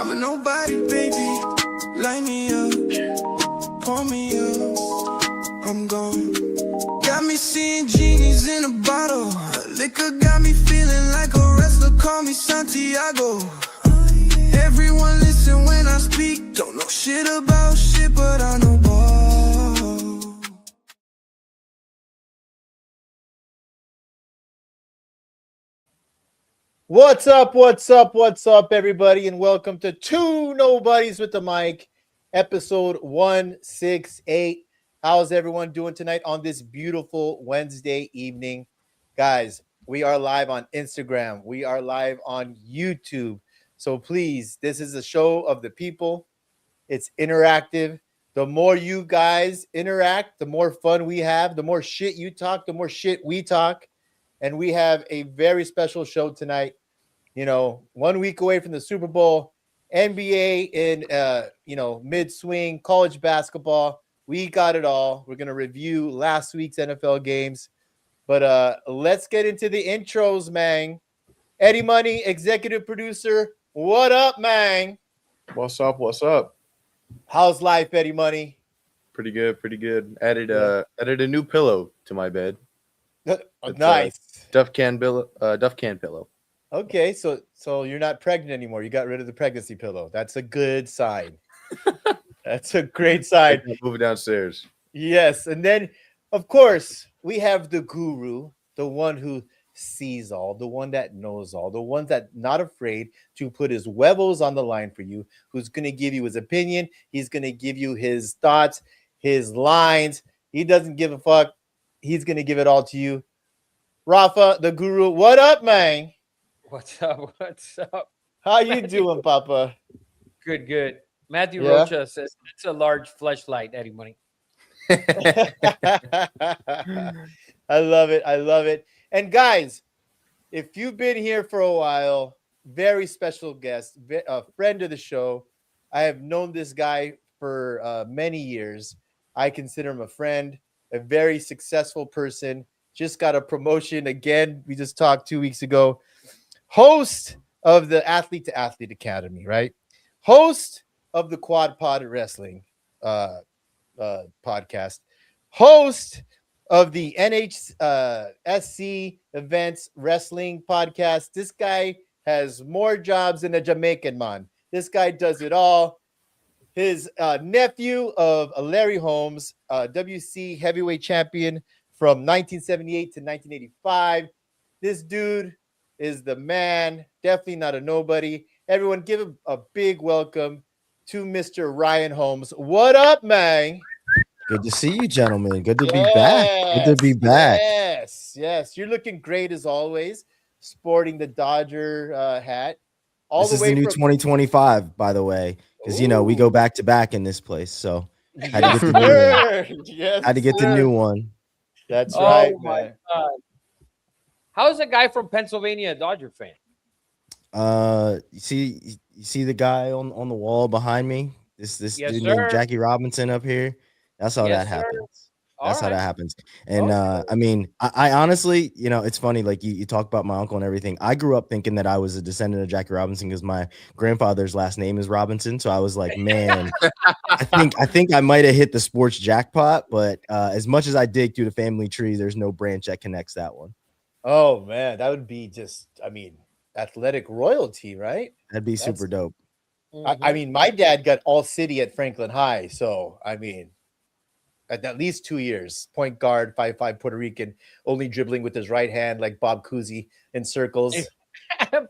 I'm a nobody, baby. Light me up, pour me up. I'm gone. Got me seeing genies in a bottle. Liquor got me feeling like a wrestler. Call me Santiago. Everyone listen when I speak. Don't know shit about shit, but I know ball. What's up, everybody, and welcome to Two Nobodies with the Mic, episode 168. How's everyone doing tonight on this beautiful Wednesday evening? Guys, we are live on Instagram. We are live on YouTube. So please, this is a show of the people. It's interactive. The more you guys interact, the more fun we have. The more shit you talk, the more shit we talk. And we have a very special show tonight. 1 week away from the Super Bowl, NBA in mid swing, college basketball. We got it all. We're gonna review last week's NFL games, but let's get into the intros, man. Eddie Money, executive producer. What up, man? What's up? What's up? How's life, Eddie Money? Pretty good. Pretty good. Added a new pillow to my bed. Nice. Duff can pillow. Okay, so you're not pregnant anymore. You got rid of the pregnancy pillow. That's a good sign. That's a great sign. Move downstairs. Yes, and then of course we have the guru, the one who sees all, the one that knows all, the one that's not afraid to put his huevos on the line for you, who's going to give you his opinion. He's going to give you his thoughts, his lines. He doesn't give a fuck. He's going to give it all to you. Rafa, the guru, what up, man? What's up? What's up? How you doing, Papa? Good. Matthew Yeah? Rocha says it's a large fleshlight, Eddie Money. I love it. And guys, if you've been here for a while, very special guest, a friend of the show. I have known this guy for many years. I consider him a friend, a very successful person. Just got a promotion again. We just talked 2 weeks ago. Host of the Athlete to Athlete Academy, right? Host of the Quad Pod Wrestling podcast. Host of the NHSC Events Wrestling podcast. This guy has more jobs than a Jamaican man. This guy does it all. His nephew of Larry Holmes, WC heavyweight champion from 1978 to 1985. This dude is the man, definitely not a nobody. Everyone give him a big welcome to Mr. Ryan Holmes. What up, man? Good to see you, gentlemen. Good to be back. Good to be back. Yes. You're looking great as always, sporting the Dodger hat. This is the new 2025, by the way, because we go back to back in this place. So had to get the new one. Yes, had to get the new one. That's right, Oh my man. God. How's a guy from Pennsylvania a Dodger fan? You see the guy on the wall behind me? This Yes, dude sir. named Jackie Robinson up here. That's how Yes, that sir. happens. All That's how right. that happens. And Okay. I mean, I honestly, it's funny, like you talk about my uncle and everything. I grew up thinking that I was a descendant of Jackie Robinson because my grandfather's last name is Robinson. So I was like, man, I think I might have hit the sports jackpot, but as much as I dig through the family tree, there's no branch that connects that one. Oh man, that would be athletic royalty, right? That'd be super dope. I mean, my dad got all city at Franklin High, so I mean, at least 2 years, point guard, 5'5" Puerto Rican, only dribbling with his right hand like Bob Cousy in circles.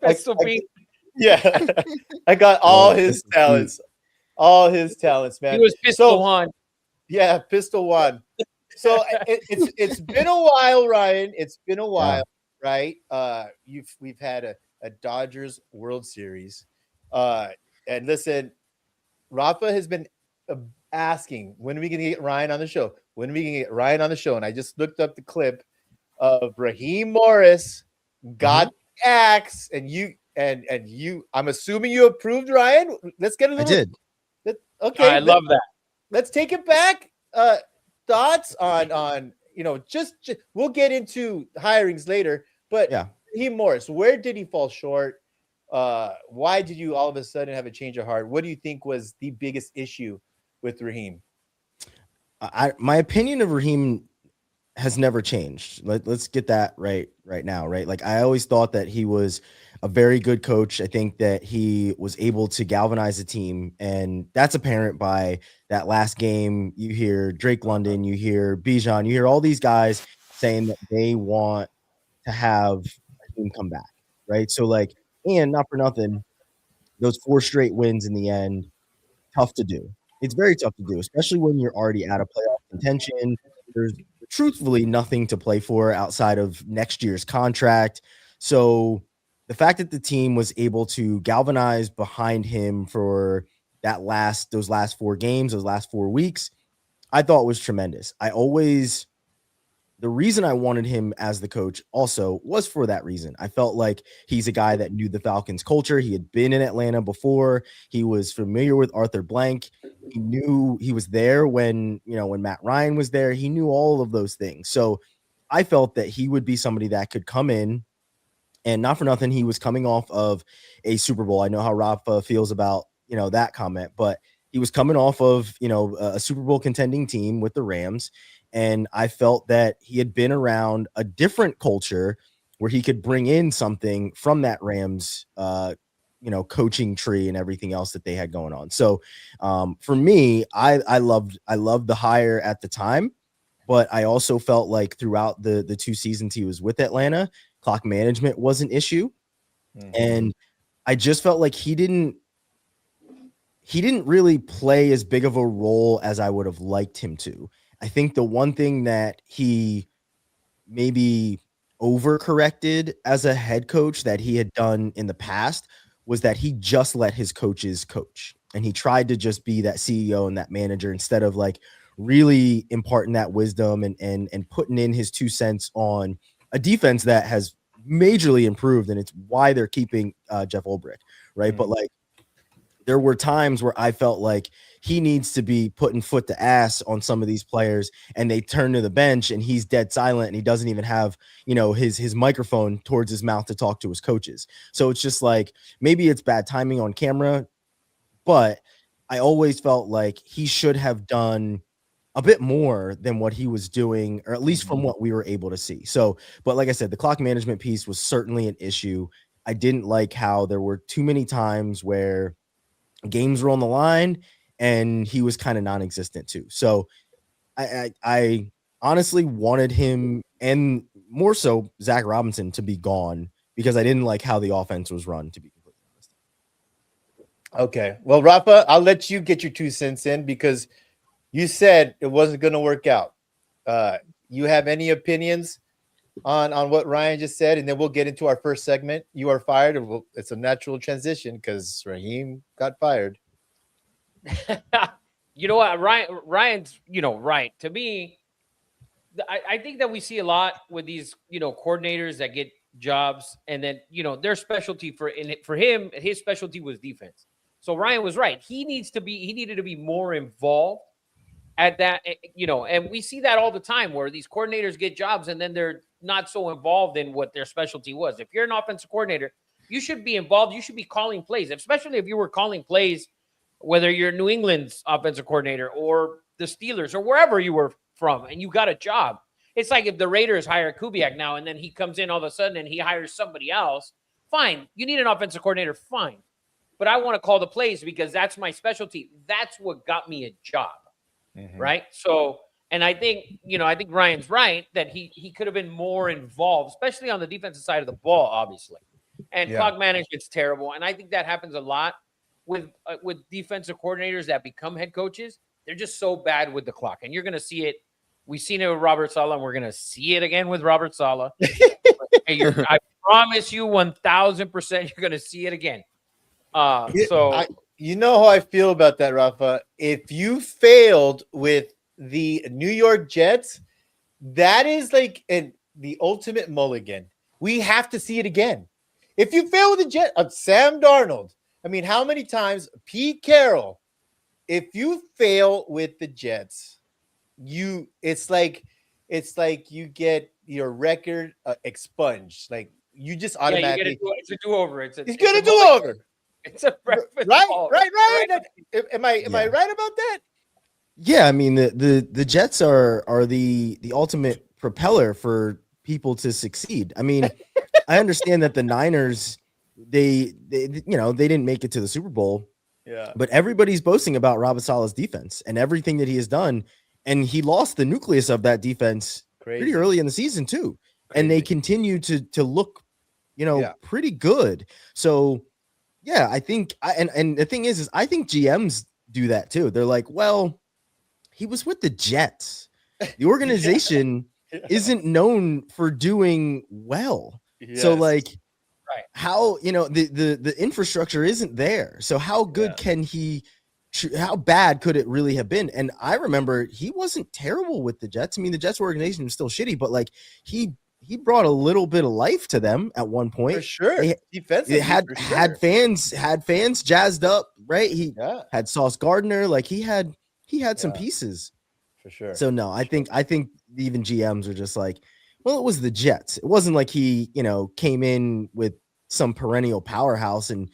Pistol Pete. Yeah, I got all his talents, man. He was Pistol Juan. Yeah, Pistol One. So it's been a while, Ryan. It's been a while, right? We've had a Dodgers World Series, and listen, Rafa has been asking when are we gonna get Ryan on the show? When are we gonna get Ryan on the show? And I just looked up the clip of Raheem Morris got the axe, and you. I'm assuming you approved, Ryan. Let's get a little. I did. Okay, I love that. Let's take it back. Thoughts on just we'll get into hirings later, but Yeah. Raheem Morris, where did he fall short? Why did you all of a sudden have a change of heart? What do you think was the biggest issue with Raheem? My opinion of Raheem has never changed. Let's get that right now, right? Like I always thought that he was a very good coach. I think that he was able to galvanize the team, and that's apparent by that last game. You hear Drake London, you hear Bijan, you hear all these guys saying that they want to have Raheem come back, right? So like, and not for nothing, those 4 straight wins in the end, tough to do. It's very tough to do, especially when you're already out of playoff contention. There's truthfully nothing to play for outside of next year's contract. So the fact that the team was able to galvanize behind him for those last 4 games, those last 4 weeks, I thought was tremendous. The reason I wanted him as the coach also was for that reason. I felt like he's a guy that knew the Falcons culture. He had been in Atlanta before. He was familiar with Arthur Blank. He knew he was there when Matt Ryan was there. He knew all of those things. So I felt that he would be somebody that could come in, and not for nothing, he was coming off of a Super Bowl. I know how Rafa feels about, that comment, but he was coming off of, a Super Bowl contending team with the Rams. And I felt that he had been around a different culture where he could bring in something from that Rams, coaching tree and everything else that they had going on. So for me, I loved the hire at the time, but I also felt like throughout the 2 seasons he was with Atlanta, clock management was an issue. Mm-hmm. And I just felt like he didn't really play as big of a role as I would have liked him to. I think the one thing that he maybe overcorrected as a head coach that he had done in the past was that he just let his coaches coach, and he tried to just be that CEO and that manager instead of like really imparting that wisdom and putting in his 2 cents on a defense that has majorly improved, and it's why they're keeping Jeff Ulbrich, right? Mm-hmm. But like there were times where I felt like he needs to be putting foot to ass on some of these players, and they turn to the bench and he's dead silent and he doesn't even have, his microphone towards his mouth to talk to his coaches. So it's just like, maybe it's bad timing on camera, but I always felt like he should have done a bit more than what he was doing, or at least from what we were able to see. So, but like I said, the clock management piece was certainly an issue. I didn't like how there were too many times where games were on the line and he was kind of non-existent too. So I honestly wanted him, and more so Zach Robinson, to be gone because I didn't like how the offense was run, to be completely honest. Okay. Well, Rafa, I'll let you get your 2 cents in because you said it wasn't going to work out. You have any opinions on what Ryan just said? And then we'll get into our first segment. You are fired. It's a natural transition because Raheem got fired. You know what? Ryan's, right. To me, I think that we see a lot with these, coordinators that get jobs, and then, their specialty for him, his specialty was defense. So Ryan was right. He needed to be more involved at that, and we see that all the time where these coordinators get jobs and then they're not so involved in what their specialty was. If you're an offensive coordinator, you should be involved. You should be calling plays, especially if you were calling plays, whether you're New England's offensive coordinator or the Steelers or wherever you were from, and you got a job. It's like if the Raiders hire Kubiak now and then he comes in all of a sudden and he hires somebody else. Fine. You need an offensive coordinator. Fine. But I want to call the plays because that's my specialty. That's what got me a job. Mm-hmm. Right. So, and I think Ryan's right that he could have been more involved, especially on the defensive side of the ball, obviously. And clock management's terrible. And I think that happens a lot with defensive coordinators that become head coaches. They're just so bad with the clock. And you're going to see it. We've seen it with Robert Saleh, and we're going to see it again with Robert Saleh. I promise you 1,000% you're going to see it again. You know how I feel about that, Rafa. If you failed with the New York Jets, that is like the ultimate mulligan. We have to see it again. If you fail with the Jets, Sam Darnold, I mean, how many times? Pete Carroll, if you fail with the Jets, it's like you get your record expunged. Like you just Yeah, you get automatically it's a do-over. he's gonna do over. It's a breakfast Right, ball. right. Am I Yeah. right about that? Yeah, I mean the Jets are the ultimate propeller for people to succeed. I mean, I understand that the Niners they they didn't make it to the Super Bowl, Yeah. but everybody's boasting about Robert Saleh's defense and everything that he has done, and he lost the nucleus of that defense pretty Crazy. early in the season too, and they Crazy. continue to look, Yeah. pretty good. So yeah, I think and the thing is I think GMs do that too. They're like, well, he was with the Jets. The organization isn't known for doing well. So Yes. like Right. how the infrastructure isn't there. So how good Yeah. can he how bad could it really have been? And I remember he wasn't terrible with the Jets. I mean, the Jets organization was still shitty, but like he brought a little bit of life to them at one point. for sure. They- Defensively, It had for had sure. fans jazzed up, right? He Yeah, had Sauce Gardner, like he had some Yeah. pieces. for sure. So no, I think even GMs are just like, well, it was the Jets. It wasn't like he, came in with some perennial powerhouse and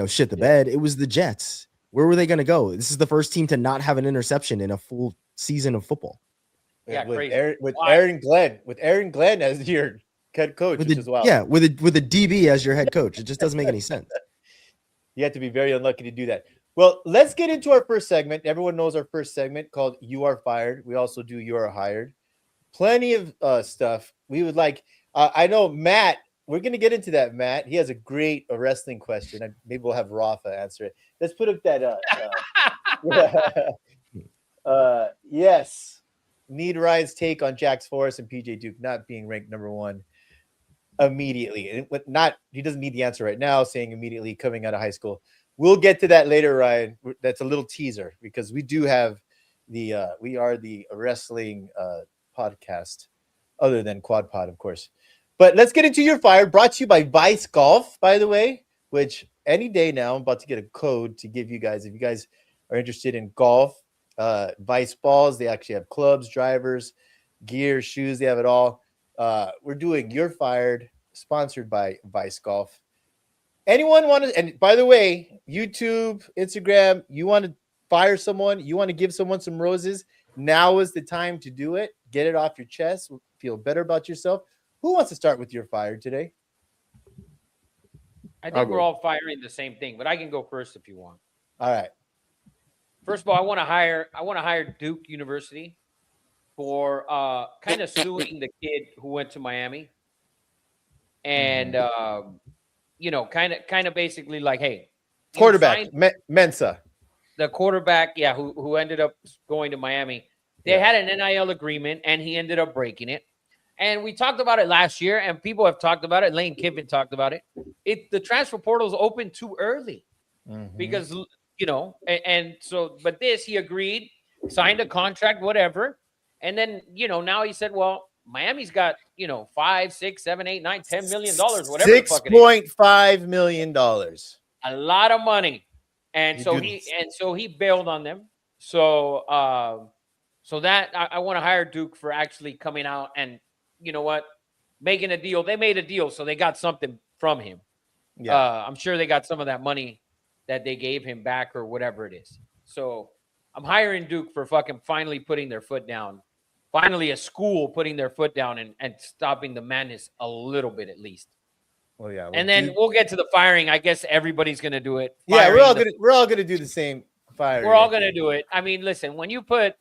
shit the bed. It was the Jets. Where were they going to go? This is the first team to not have an interception in a full season of football. Yeah, with crazy. Aaron Glenn as your head coach, With which the, is wild. yeah, with a DB as your head coach. It just doesn't make any sense. You have to be very unlucky to do that. Well, let's get into our first segment. Everyone knows our first segment called You Are Fired. We also do You Are Hired. Plenty of stuff. We would like, I know Matt, we're going to get into that, Matt. He has a great wrestling question. And maybe we'll have Rafa answer it. Let's put up that. Yes. Need Ryan's take on Jax Forrest and PJ Duke not being ranked number one immediately. And he doesn't need the answer right now, saying immediately coming out of high school. We'll get to that later, Ryan. That's a little teaser because we do have we are the wrestling podcast, other than Quad Pod, of course. But let's get into Your Fire, brought to you by Vice Golf, by the way, which any day now I'm about to get a code to give you guys. If you guys are interested in golf, Vice balls, they actually have clubs, drivers, gear, shoes, they have it all. We're doing You're Fired, sponsored by Vice Golf. Anyone want to, and by the way, YouTube, Instagram, you want to fire someone, you want to give someone some roses, now is the time to do it. Get it off your chest, feel better about yourself. Who wants to start with Your Fired today? I I'll think go. we're all firing the same thing, but I can go first if you want. All right. First of all, I want to hire Duke University for kind of suing the kid who went to Miami, and kind of basically like, hey, you Quarterback, signed Mensa. the quarterback, yeah, who ended up going to Miami. They had an NIL agreement, and he ended up breaking it. And we talked about it last year, and people have talked about it. Lane Kiffin talked about it. The transfer portal is open too early because and so, but this he agreed, signed a contract, whatever, and then now he said, well, Miami's got $5, $6, $7, $8, $9, $10 million, whatever. $6.5 million. A lot of money, and You so do he bailed on them. So that I want to hire Duke for actually coming out and making a deal. They made a deal, so they got something from him. Yeah. I'm sure they got some of that money that they gave him back or whatever it is. So I'm hiring Duke for fucking finally putting their foot down. Finally, a school putting their foot down and stopping the madness a little bit at least. Well, yeah. And then we'll get to the firing. I guess everybody's gonna do it. Yeah, we're Firing all gonna do the same fire. We're all gonna do it. I mean, listen, when you put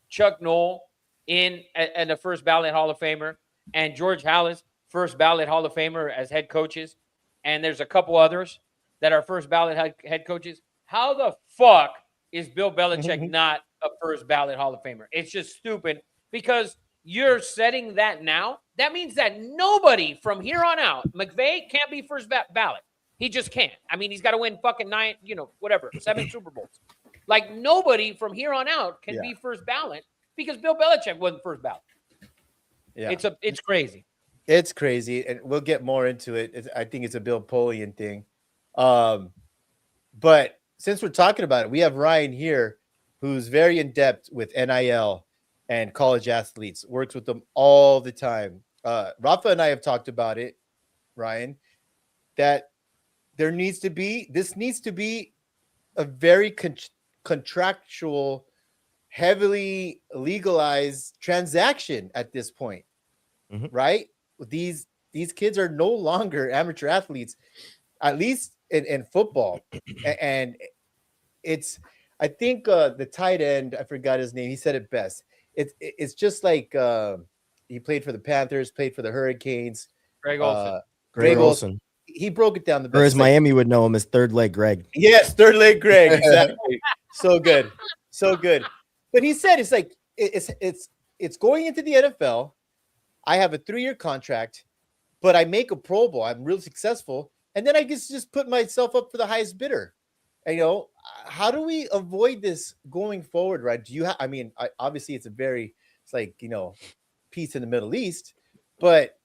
Chuck Noll in and the first ballot Hall of Famer, and George Halas, first ballot Hall of Famer as head coaches, and there's a couple others that are first ballot head coaches. How the fuck is Bill Belichick not a first ballot Hall of Famer? It's just stupid because you're setting that now. That means that nobody from here on out, McVay can't be first ballot. He just can't. I mean, he's got to win fucking 7 Super Bowls. Like nobody from here on out can be first ballot because Bill Belichick wasn't first ballot. Yeah. It's crazy. It's crazy, and we'll get more into it. I think it's a Bill Polian thing. But since we're talking about it, we have Ryan here, who's very in depth with NIL and college athletes, works with them all the time. Rafa and I have talked about it. Ryan, that this needs to be a very contractual, heavily legalized transaction at this point, right? These kids are no longer amateur athletes, at least in football, and it's. I think the tight end, I forgot his name. He said it best. It's just like he played for the Panthers, played for the Hurricanes. Greg Olson. Greg Olson. He broke it down the best. Or as Miami would know him as third leg Greg. Yes, third leg Greg. Exactly. So good. So good. But he said it's like it's going into the NFL. I have a 3-year contract, but I make a Pro Bowl. I'm really successful. And then I just put myself up for the highest bidder. And, how do we avoid this going forward, right? Do you have, obviously it's like, peace in the Middle East, but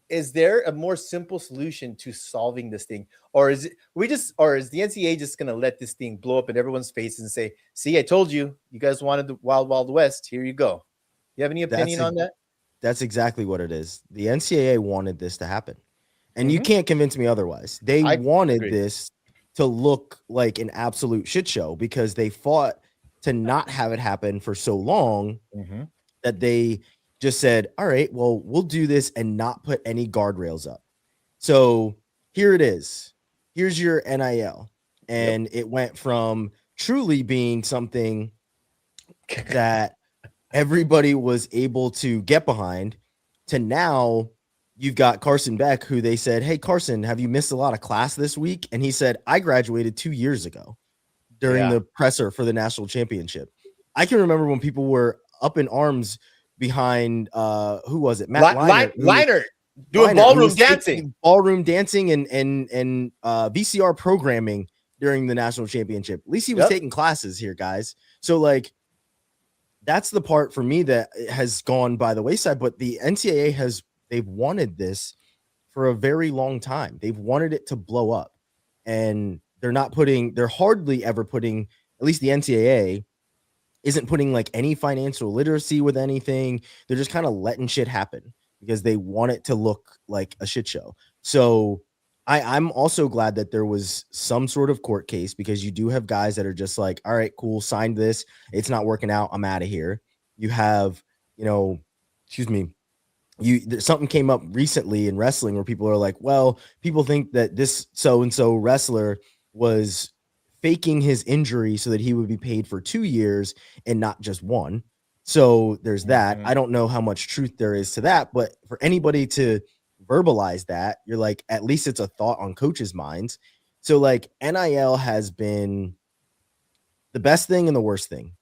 is there a more simple solution to solving this thing? Or is the NCAA just going to let this thing blow up in everyone's faces and say, see, I told you, you guys wanted the Wild Wild West. Here you go. You have any opinion on that? That's exactly what it is. The NCAA wanted this to happen. And you can't convince me otherwise. They wanted this to look like an absolute shit show because they fought to not have it happen for so long that they just said, all right, well, we'll do this and not put any guardrails up. So here it is. Here's your NIL. And it went from truly being something that everybody was able to get behind to now you've got Carson Beck, who they said, hey, Carson, have you missed a lot of class this week? And he said, I graduated 2 years ago during the presser for the national championship. I can remember when people were up in arms behind, who was it? Matt Leinart doing ballroom dancing and VCR programming during the national championship. At least he was taking classes here, guys. So like, that's the part for me that has gone by the wayside, but the NCAA they've wanted this for a very long time. They've wanted it to blow up, and they're hardly ever putting, at least the NCAA isn't putting like any financial literacy with anything. They're just kind of letting shit happen because they want it to look like a shit show. So I'm also glad that there was some sort of court case, because you do have guys that are just like, all right, cool, signed this. It's not working out. I'm out of here. You have, something came up recently in wrestling where people are like, well, people think that this so-and-so wrestler was faking his injury so that he would be paid for 2 years and not just 1. So there's that. I don't know how much truth there is to that, but for anybody to verbalize that, you're like, at least it's a thought on coaches' minds. So like, NIL has been the best thing and the worst thing.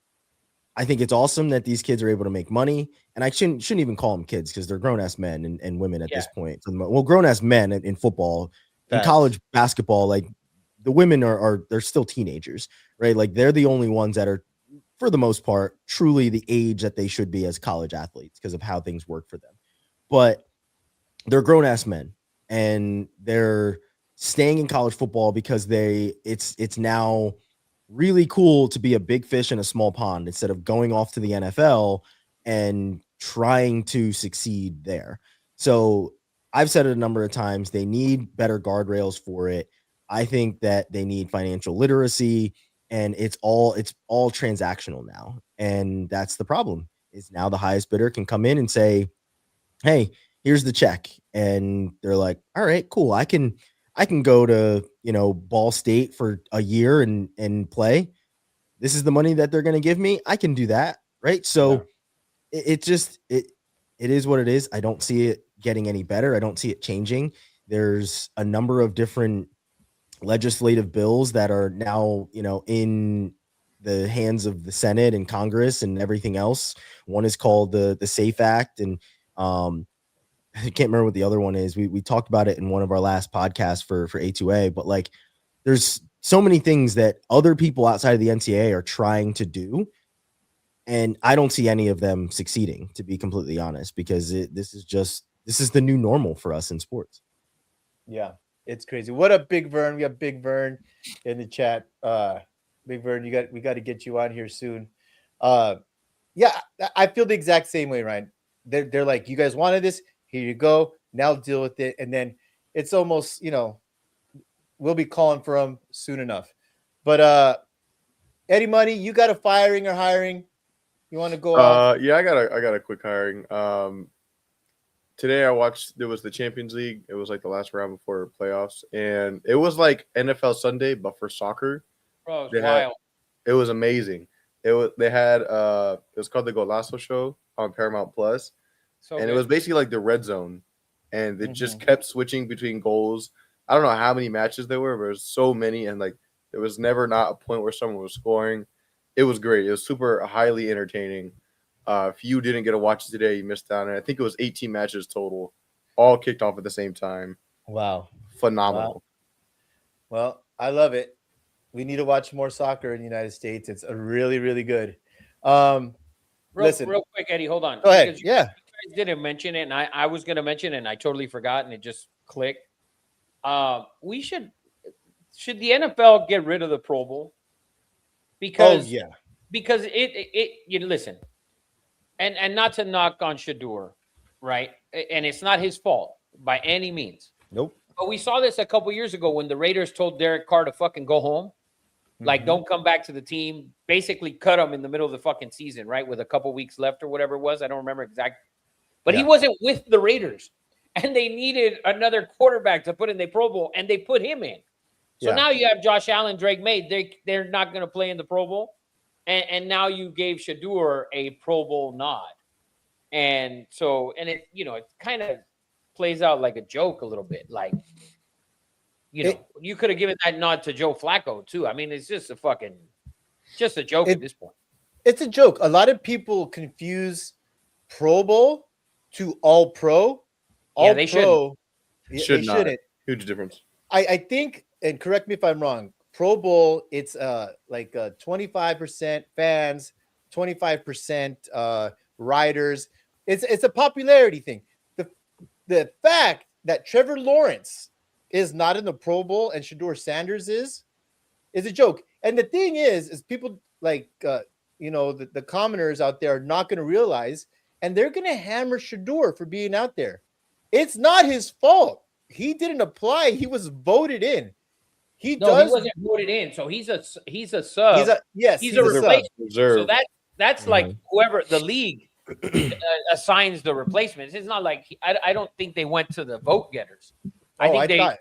I think it's awesome that these kids are able to make money, and I shouldn't even call them kids because they're grown-ass men and women at this point. Well, grown-ass men in football. In college basketball, like the women they're still teenagers, right? Like they're the only ones that are, for the most part, truly the age that they should be as college athletes because of how things work for them. But they're grown-ass men, and they're staying in college football because it's now really cool to be a big fish in a small pond instead of going off to the NFL and trying to succeed there. So I've said it a number of times, they need better guardrails for it. I think that they need financial literacy, and it's all transactional now. And that's the problem, is now the highest bidder can come in and say, hey, here's the check. And they're like, all right, cool. I can go to, Ball State for a year and play. This is the money that they're going to give me. I can do that. Right. So it is what it is. I don't see it getting any better. I don't see it changing. There's a number of different legislative bills that are now, in the hands of the Senate and Congress and everything else. One is called the SAFE Act. And, I can't remember what the other one is. We talked about it in one of our last podcasts for A2A, but like there's so many things that other people outside of the NCAA are trying to do, and I don't see any of them succeeding, to be completely honest, because this is the new normal for us in sports. Yeah, it's crazy. What up, Big Vern? We got Big Vern in the chat. Big Vern, we got to get you on here soon. Yeah, I feel the exact same way, Ryan. They're like, you guys wanted this. Here you go. Now deal with it. And then it's almost, we'll be calling for him soon enough. But Eddie Money, you got a firing or hiring? You want to go off? Yeah, I got a quick hiring. Today I watched, there was the Champions League. It was like the last round before playoffs, and it was like NFL Sunday but for soccer. Bro, They it's had- wild. It was amazing. It was called the Golazo Show on Paramount Plus, So and it good. was basically like the red zone, and it just Mhm. kept switching between goals. I don't know how many matches there were, but there was so many, and like there was never not a point where someone was scoring. It was great. It was super highly entertaining. If you didn't get to watch it today, you missed out. And I think it was 18 matches total, all kicked off at the same time. Wow. Phenomenal. Well, I love it. We need to watch more soccer in the United States. It's a really, really good. Listen. Real quick, Eddie, hold on. Go ahead. Because Yeah. you guys didn't mention it, and I was going to mention it, and I totally forgot, and it just clicked. We should the NFL get rid of the Pro Bowl? Because yeah. because you listen, and not to knock on Shador, right? And it's not his fault by any means. Nope. But we saw this a couple years ago when the Raiders told Derek Carr to fucking go home. Like, Mhm. don't come back to the team. Basically, cut him in the middle of the fucking season, right? With a couple weeks left or whatever it was. I don't remember exactly. But he Yeah. wasn't with the Raiders. And they needed another quarterback to put in the Pro Bowl, and they put him in. So Yeah. now you have Josh Allen, Drake May. They're not going to play in the Pro Bowl. And now you gave Shador a Pro Bowl nod. And so, and it, it kind of plays out like a joke a little bit. Like, you could have given that nod to Joe Flacco too. I mean, it's just a joke at this point. It's a joke. A lot of people confuse Pro Bowl to All Pro. Yeah, they Pro, Should they not. shouldn't. Huge difference. I think, and correct me if I'm wrong, Pro Bowl, it's like 25% fans, 25% riders. It's a popularity thing. The fact that Trevor Lawrence is not in the Pro Bowl and Shador Sanders is a joke. And the thing is people like the commoners out there are not going to realize, and they're going to hammer Shador for being out there. It's not his fault. He didn't apply. He was voted in. He wasn't voted in. So he's a sub. He's a He's a replacement. Reserve. So that's like whoever the league assigns the replacements. It's not like I don't think they went to the vote getters. I thought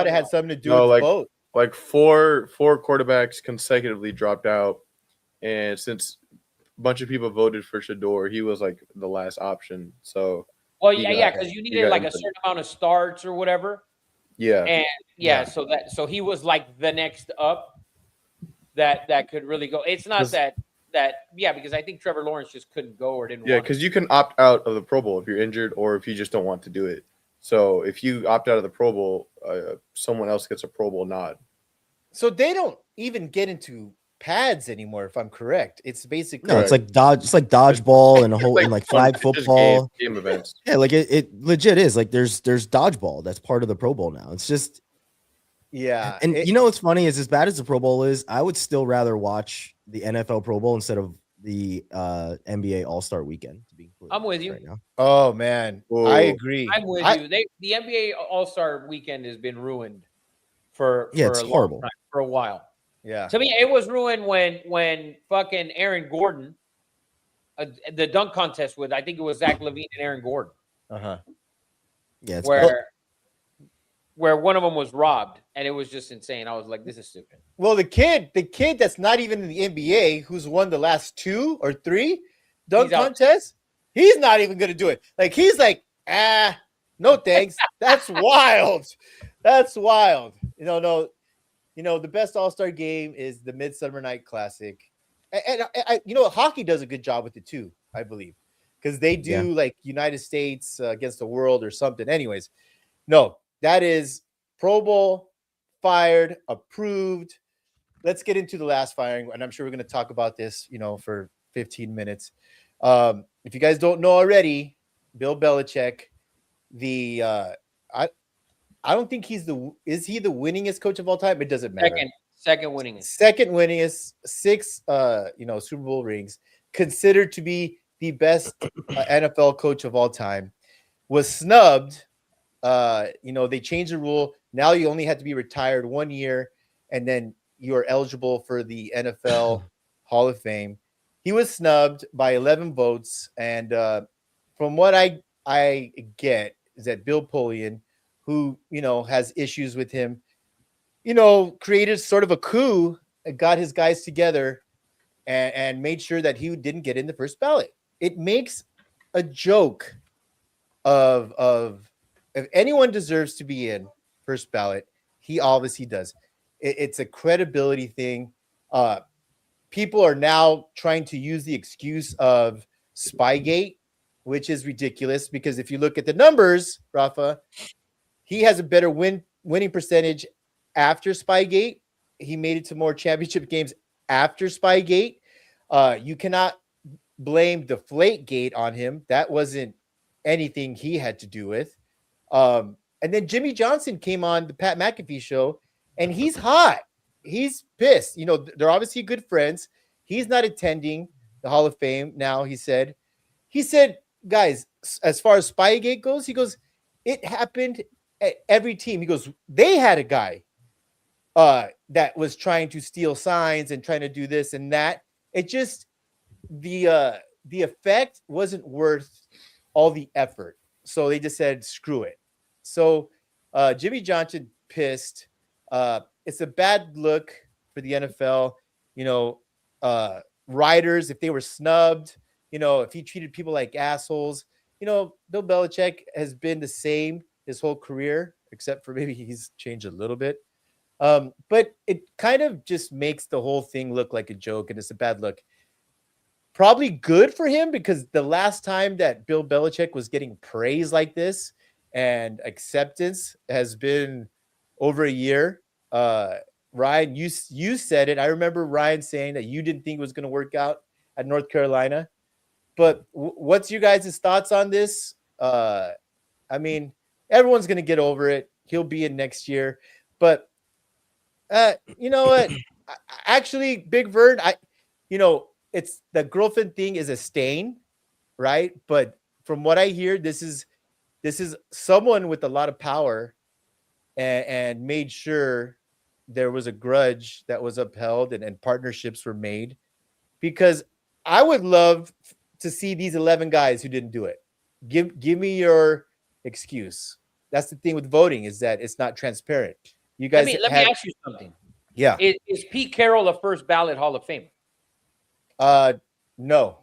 it had something to do No, with like- the vote. Like four quarterbacks consecutively dropped out, and since a bunch of people voted for Shador, he was like the last option. So Well, He yeah, got- because you he needed got like a input. certain amount of starts or whatever. yeah, And Yeah. so he was like the next up that could really go. It's not 'Cause- because I think Trevor Lawrence just couldn't go or didn't yeah, want to. because you can opt out of the Pro Bowl if you're injured or if you just don't want to do it. So if you opt out of the Pro Bowl, someone else gets a Pro Bowl nod. So they don't even get into pads anymore, if I'm correct. It's basically No, it's like dodgeball and a whole and like fun, flag it's just football. game events. Yeah, like it legit is like there's dodgeball that's part of the Pro Bowl now. It's just yeah. and you know what's funny is as bad as the Pro Bowl is, I would still rather watch the NFL Pro Bowl instead of the NBA All-Star Weekend. To be completely I'm with honest you. right now. Oh man, Whoa. I agree. I'm with you. The NBA All-Star Weekend has been ruined for It's a long horrible. time, for a while. Yeah. To me, it was ruined when fucking Aaron Gordon, the dunk contest with I think it was Zach LaVine and Aaron Gordon, Uh-huh. Yeah, it's bad. where one of them was robbed, and it was just insane. I was like, this is stupid. Well, the kid that's not even in the NBA, who's won the last 2 or 3 dunk He's out. contests, he's not even gonna do it. Like he's like, no thanks. That's wild. That's wild. No. The best All-Star game is the Midsummer Night Classic, and hockey does a good job with it too, I believe, because they do like United States against the world or something. Anyways, no, that is Pro Bowl, fired, approved. Let's get into the last firing, and I'm sure we're going to talk about this, for 15 minutes. If you guys don't know already, Bill Belichick, I don't think is he the winningest coach of all time? It doesn't matter. Second winningest. Second winningest, 6 Super Bowl rings, considered to be the best NFL coach of all time, was snubbed they changed the rule. Now you only had to be retired 1 year, and then you are eligible for the NFL Hall of Fame. He was snubbed by 11 votes, and from what I get is that Bill Polian, who has issues with him, created sort of a coup, got his guys together, and made sure that he didn't get in the first ballot. It makes a joke of if anyone deserves to be in first ballot, he obviously does. It's a credibility thing. People are now trying to use the excuse of Spygate, which is ridiculous because if you look at the numbers, Rafa, he has a better winning percentage after Spygate. He made it to more championship games after Spygate. You cannot blame Deflategate on him. That wasn't anything he had to do with. And then Jimmy Johnson came on the Pat McAfee show, and he's hot. He's pissed. They're obviously good friends. He's not attending the Hall of Fame now, he said. He said, guys, as far as Spygate goes, he goes, it happened at every team. He goes, they had a guy that was trying to steal signs and trying to do this and that. It just, the effect wasn't worth all the effort. So they just said, screw it. So Jimmy Johnson pissed. It's a bad look for the NFL. Writers, if they were snubbed, if he treated people like assholes, Bill Belichick has been the same his whole career, except for maybe he's changed a little bit. But it kind of just makes the whole thing look like a joke, and it's a bad look. Probably good for him because the last time that Bill Belichick was getting praise like this and acceptance has been over a year. Ryan, you said it. I remember Ryan saying that you didn't think it was going to work out at North Carolina. But what's your guys' thoughts on this? I mean, everyone's going to get over it. He'll be in next year. But you know what? Actually, Big Vern, it's the girlfriend thing is a stain, right? But from what I hear, this is someone with a lot of power and made sure there was a grudge that was upheld and partnerships were made, because I would love to see these 11 guys who didn't do it. Give me your excuse. That's the thing with voting, is that it's not transparent. You guys let me ask you something. Yeah. Is Pete Carroll a first ballot Hall of Famer? No.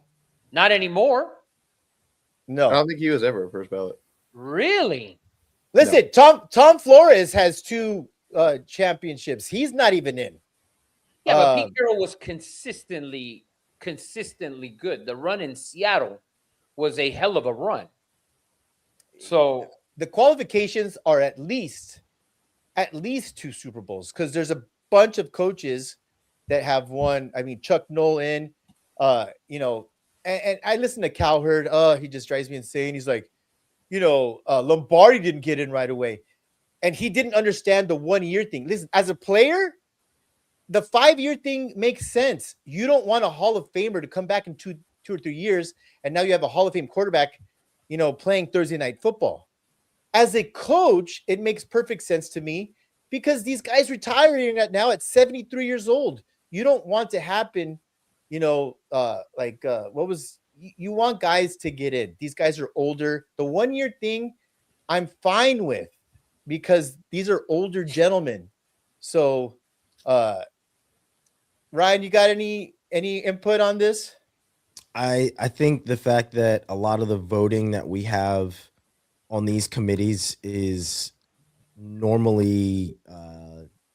Not anymore. No. I don't think he was ever a first ballot. Really? Listen, no. Tom Flores has 2 championships. He's not even in. Yeah, but Pete Carroll was consistently good. The run in Seattle was a hell of a run. So the qualifications are at least 2 Super Bowls, because there's a bunch of coaches that have won. I mean, Chuck Nolan, and I listen to Cowherd. He just drives me insane. He's like, Lombardi didn't get in right away, and he didn't understand the 1 year thing. Listen, as a player, the 5-year thing makes sense. You don't want a Hall of Famer to come back in 2 or 3 years, and now you have a Hall of Fame quarterback, playing Thursday night football. As a coach, it makes perfect sense to me, because these guys retiring now at 73 years old. You don't want to happen, you want guys to get in. These guys are older. The 1 year thing, I'm fine with, because these are older gentlemen. So, Ryan, you got any input on this? I think the fact that a lot of the voting that we have on these committees is normally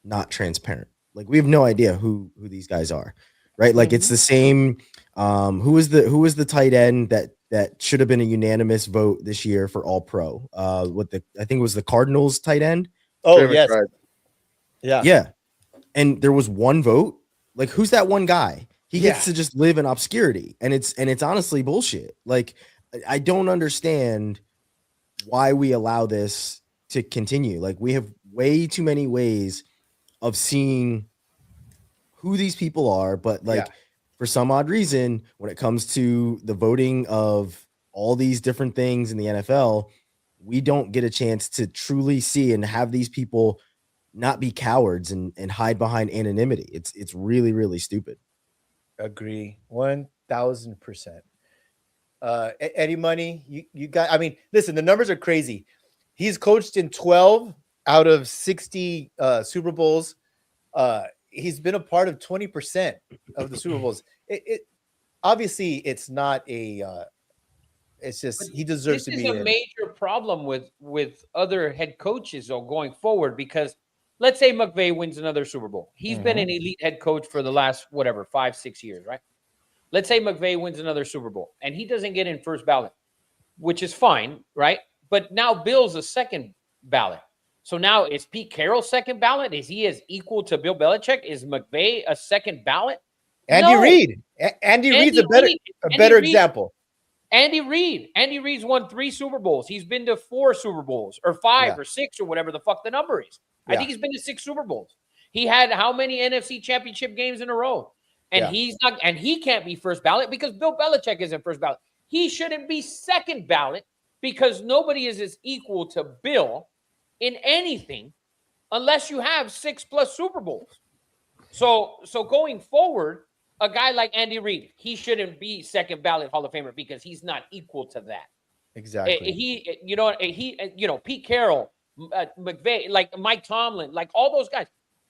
not transparent. Like, we have no idea who these guys are, right? Like, it's the same. Who was the tight end that should have been a unanimous vote this year for All Pro? I think it was the Cardinals tight end. Oh, yes. Yeah. And there was one vote. Like, who's that one guy? He gets to just live in obscurity, and it's honestly bullshit. Like, I don't understand why we allow this to continue. Like, we have way too many ways of seeing who these people are, but for some odd reason, when it comes to the voting of all these different things in the NFL, we don't get a chance to truly see and have these people not be cowards and hide behind anonymity. It's really, really stupid. Agree 1000%. Eddie Money, you got. I mean, listen, the numbers are crazy. He's coached in 12 out of 60 Super Bowls. He's been a part of 20% of the Super Bowls. It obviously it's not a. It's just he deserves to This be is a in. major problem with other head coaches though going forward, because let's say McVay wins another Super Bowl. He's been an elite head coach for the last 5-6 years, right? Let's say McVay wins another Super Bowl and he doesn't get in first ballot, which is fine, right? But now Bill's a second ballot. So now is Pete Carroll second ballot? Is he as equal to Bill Belichick? Is McVay a second ballot? Andy No. Reid. Andy Reid's a better Reid- example. Andy Reid. Andy Reid's won 3 Super Bowls. He's been to 4 Super Bowls or 5 or 6 or whatever the fuck the number is. I think he's been to 6 Super Bowls. He had how many NFC championship games in a row? And he's not, and he can't be first ballot because Bill Belichick isn't first ballot. He shouldn't be second ballot because nobody is as equal to Bill in anything unless you have 6+ Super Bowls. So going forward, a guy like Andy Reid, he shouldn't be second ballot Hall of Famer because he's not equal to that. Exactly. Pete Carroll, McVay, like Mike Tomlin, like all those guys,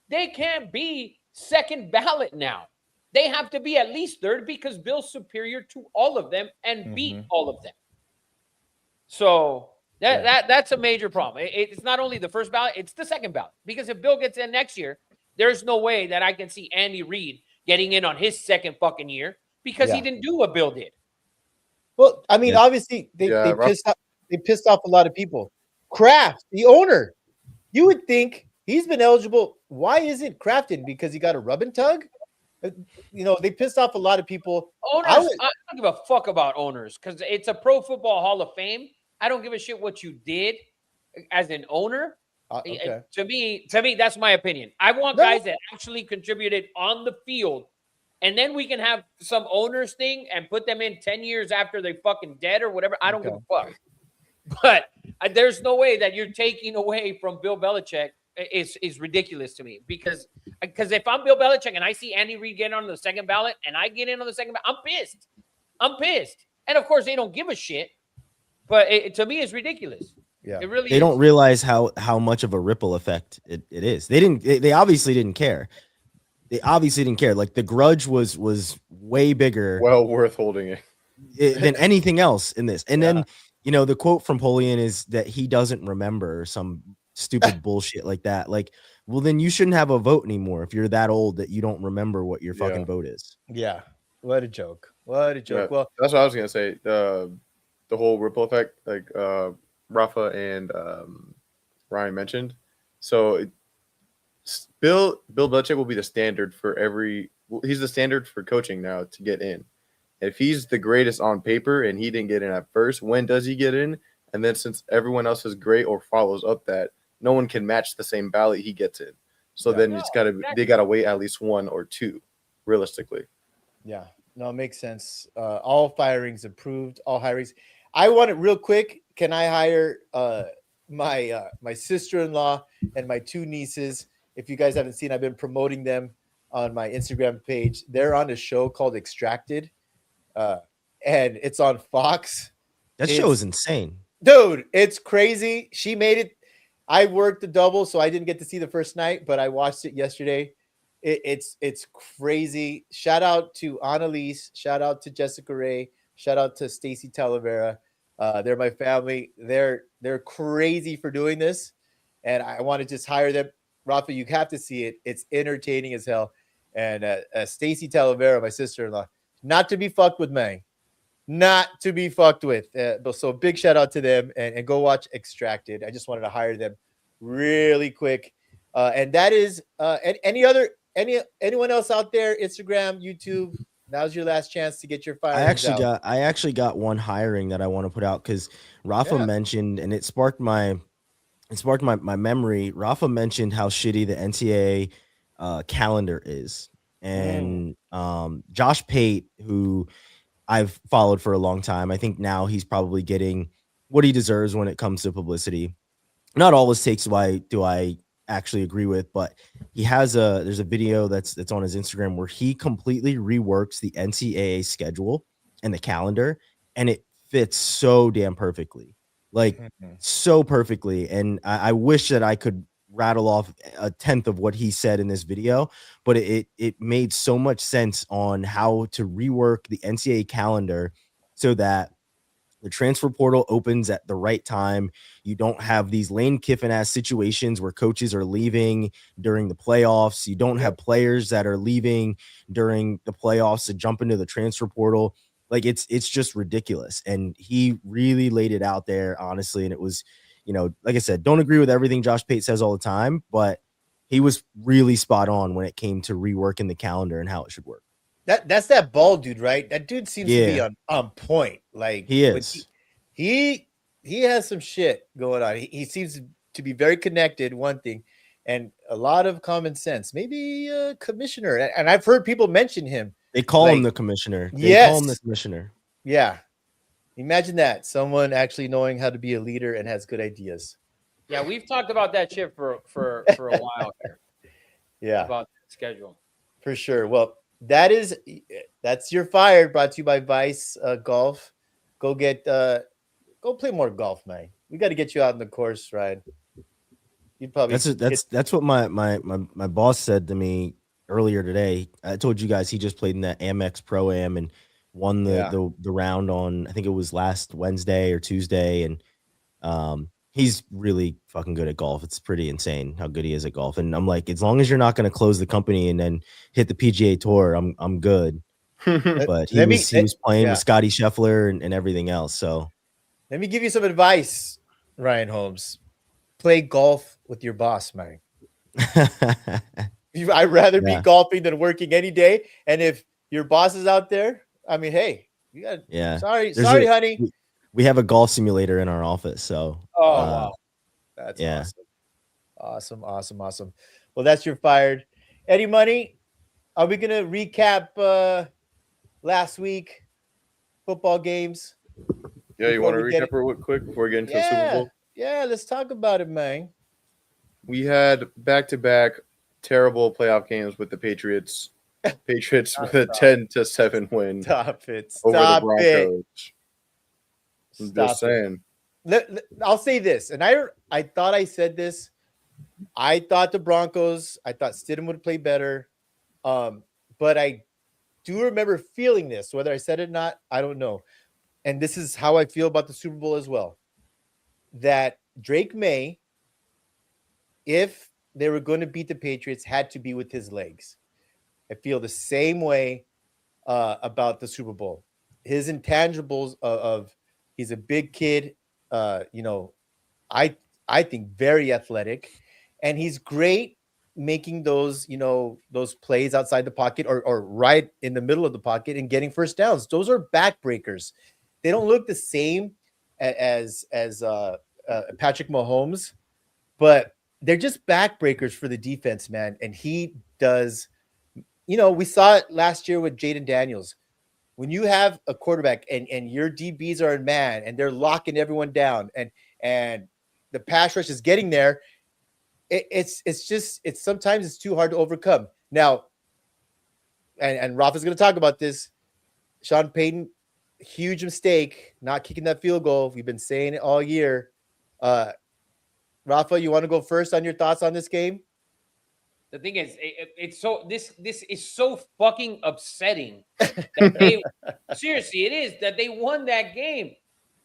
they can't be second ballot now. They have to be at least third because Bill's superior to all of them and beat all of them. So that's a major problem. It's not only the first ballot, it's the second ballot. Because if Bill gets in next year, there's no way that I can see Andy Reid getting in on his second fucking year because he didn't do what Bill did. Well, I mean, obviously they pissed off a lot of people. Kraft, the owner, you would think he's been eligible. Why isn't Kraft in? Because he got a rub and tug? They pissed off a lot of people. Owners, I don't give a fuck about owners because it's a Pro Football Hall of Fame. I don't give a shit what you did as an owner. Okay. To me, that's my opinion. I want guys that actually contributed on the field, and then we can have some owners thing and put them in 10 years after they fucking dead or whatever. I don't give a fuck. But there's no way that you're taking away from Bill Belichick. Is ridiculous to me because if I'm Bill Belichick and I see Andy Reid get on the second ballot and I get in on the second ballot, I'm pissed. And of course they don't give a shit, but to me it's ridiculous. Yeah, it really. They don't realize how much of a ripple effect it is. They obviously didn't care. Like the grudge was way bigger, well worth holding it than anything else in this. And then the quote from Polian is that he doesn't remember some stupid bullshit like that. Like, well, then you shouldn't have a vote anymore if you're that old that you don't remember what your fucking vote is. Yeah, what a joke. Yeah, well, that's what I was gonna say. The whole ripple effect, like Rafa and Ryan mentioned. So Bill Belichick will be the standard for he's the standard for coaching now to get in. If he's the greatest on paper and he didn't get in at first, when does he get in? And then since everyone else is great or follows up that, no one can match the same ballot he gets in. So then they gotta wait at least 1 or 2, realistically. Yeah, no, it makes sense. All firings approved, all hirings. I want it real quick. Can I hire my sister-in-law and my 2 nieces? If you guys haven't seen, I've been promoting them on my Instagram page. They're on a show called Extracted, and it's on Fox. That show is insane. Dude, it's crazy. She made it. I worked the double, so I didn't get to see the first night, but I watched it yesterday. It's crazy. Shout out to Annalise. Shout out to Jessica Ray. Shout out to Stacy Talavera. They're my family. They're crazy for doing this, and I want to just hire them. Rafa, you have to see it. It's entertaining as hell. And Stacy Talavera, my sister-in-law, not to be fucked with, man. Not to be fucked with. So big shout out to them and go watch Extracted. I just wanted to hire them really quick. And that is anyone else out there, Instagram, YouTube, now's your last chance to get your fire. I actually got one hiring that I want to put out because Rafa mentioned, and it sparked my memory. Rafa mentioned how shitty the NCAA calendar is. And Josh Pate, who I've followed for a long time, I think now he's probably getting what he deserves when it comes to publicity. Not all his takes do I actually agree with, but there's a video that's on his Instagram where he completely reworks the NCAA schedule and the calendar, and it fits so damn perfectly, like so perfectly. And I wish that I could rattle off a tenth of what he said in this video, but it made so much sense on how to rework the NCAA calendar so that the transfer portal opens at the right time. You don't have these Lane Kiffin-ass situations where coaches are leaving during the playoffs. You don't have players that are leaving during the playoffs to jump into the transfer portal. Like it's just ridiculous. And he really laid it out there, honestly. And it was, like I said, don't agree with everything Josh Pate says all the time, but he was really spot on when it came to reworking the calendar and how it should work. That's that bald dude, right? That dude seems to be on point. Like he is. He has some shit going on. He seems to be very connected. One thing, and a lot of common sense. Maybe a commissioner. And I've heard people mention him. They call him the commissioner. Call him the commissioner. Yeah. Imagine that. Someone actually knowing how to be a leader and has good ideas. Yeah, we've talked about that shit for a while here. Yeah. About the schedule. For sure. Well, that's your fired, brought to you by Vice Golf. Go play more golf, man. We got to get you out on the course, Ryan. You'd probably that's what my boss said to me earlier today. I told you guys he just played in that Amex Pro Am and won the round on, I think it was last Wednesday or Tuesday, and he's really fucking good at golf. It's pretty insane how good he is at golf. And I'm like, as long as you're not going to close the company and then hit the PGA Tour, I'm good. But he was playing with Scotty Scheffler and everything else. So let me give you some advice, Ryan Holmes. Play golf with your boss, man. I'd rather be golfing than working any day. And if your boss is out there, I mean, hey, you got sorry, honey. We have a golf simulator in our office. So wow. That's awesome. Awesome. Well, that's your fired. Eddie Money, are we gonna recap last week football games? Yeah, you want to recap real quick before we get into the Super Bowl? Yeah, let's talk about it, man. We had back-to-back terrible playoff games with the Patriots. Patriots with a 10-7 win. Stop it. Over the Broncos. I'm just saying. I'll say this, and I thought I said this. I thought Stidham would play better, but I do remember feeling this. Whether I said it or not, I don't know. And this is how I feel about the Super Bowl as well. That Drake May, if they were going to beat the Patriots, had to be with his legs. I feel the same way about the Super Bowl. His intangibles of he's a big kid, I think very athletic, and he's great making those plays outside the pocket or right in the middle of the pocket and getting first downs. Those are backbreakers. They don't look the same as Patrick Mahomes, but they're just backbreakers for the defense, man. And he does. We saw it last year with Jaden Daniels. When you have a quarterback and your DBs are in man and they're locking everyone down and the pass rush is getting there, it's sometimes it's too hard to overcome. Now, and Rafa's going to talk about this. Sean Payton, huge mistake not kicking that field goal. We've been saying it all year. Rafa, you want to go first on your thoughts on this game? The thing is, this is so fucking upsetting that seriously, it is that they won that game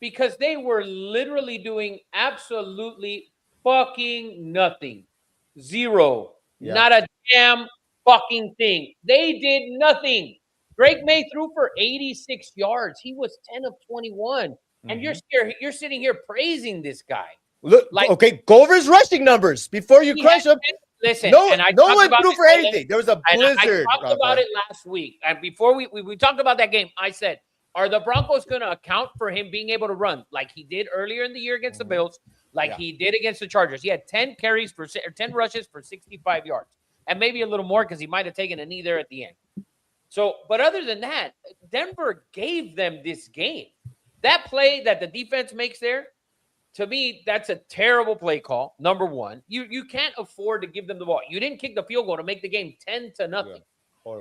because they were literally doing absolutely fucking nothing. Zero. Yeah. Not a damn fucking thing. They did nothing. Drake May threw for 86 yards. He was 10 of 21. Mm-hmm. And you're sitting here praising this guy. Look, okay, go over his rushing numbers before you crush him. Listen, no one threw for anything. There was a blizzard. I talked about it last week. And before we talked about that game, I said, are the Broncos going to account for him being able to run like he did earlier in the year against the Bills, like he did against the Chargers? He had 10 rushes for 65 yards, and maybe a little more because he might have taken a knee there at the end. So, but other than that, Denver gave them this game. That play that the defense makes there, to me, that's a terrible play call. Number one, you can't afford to give them the ball. You didn't kick the field goal to make the game 10-0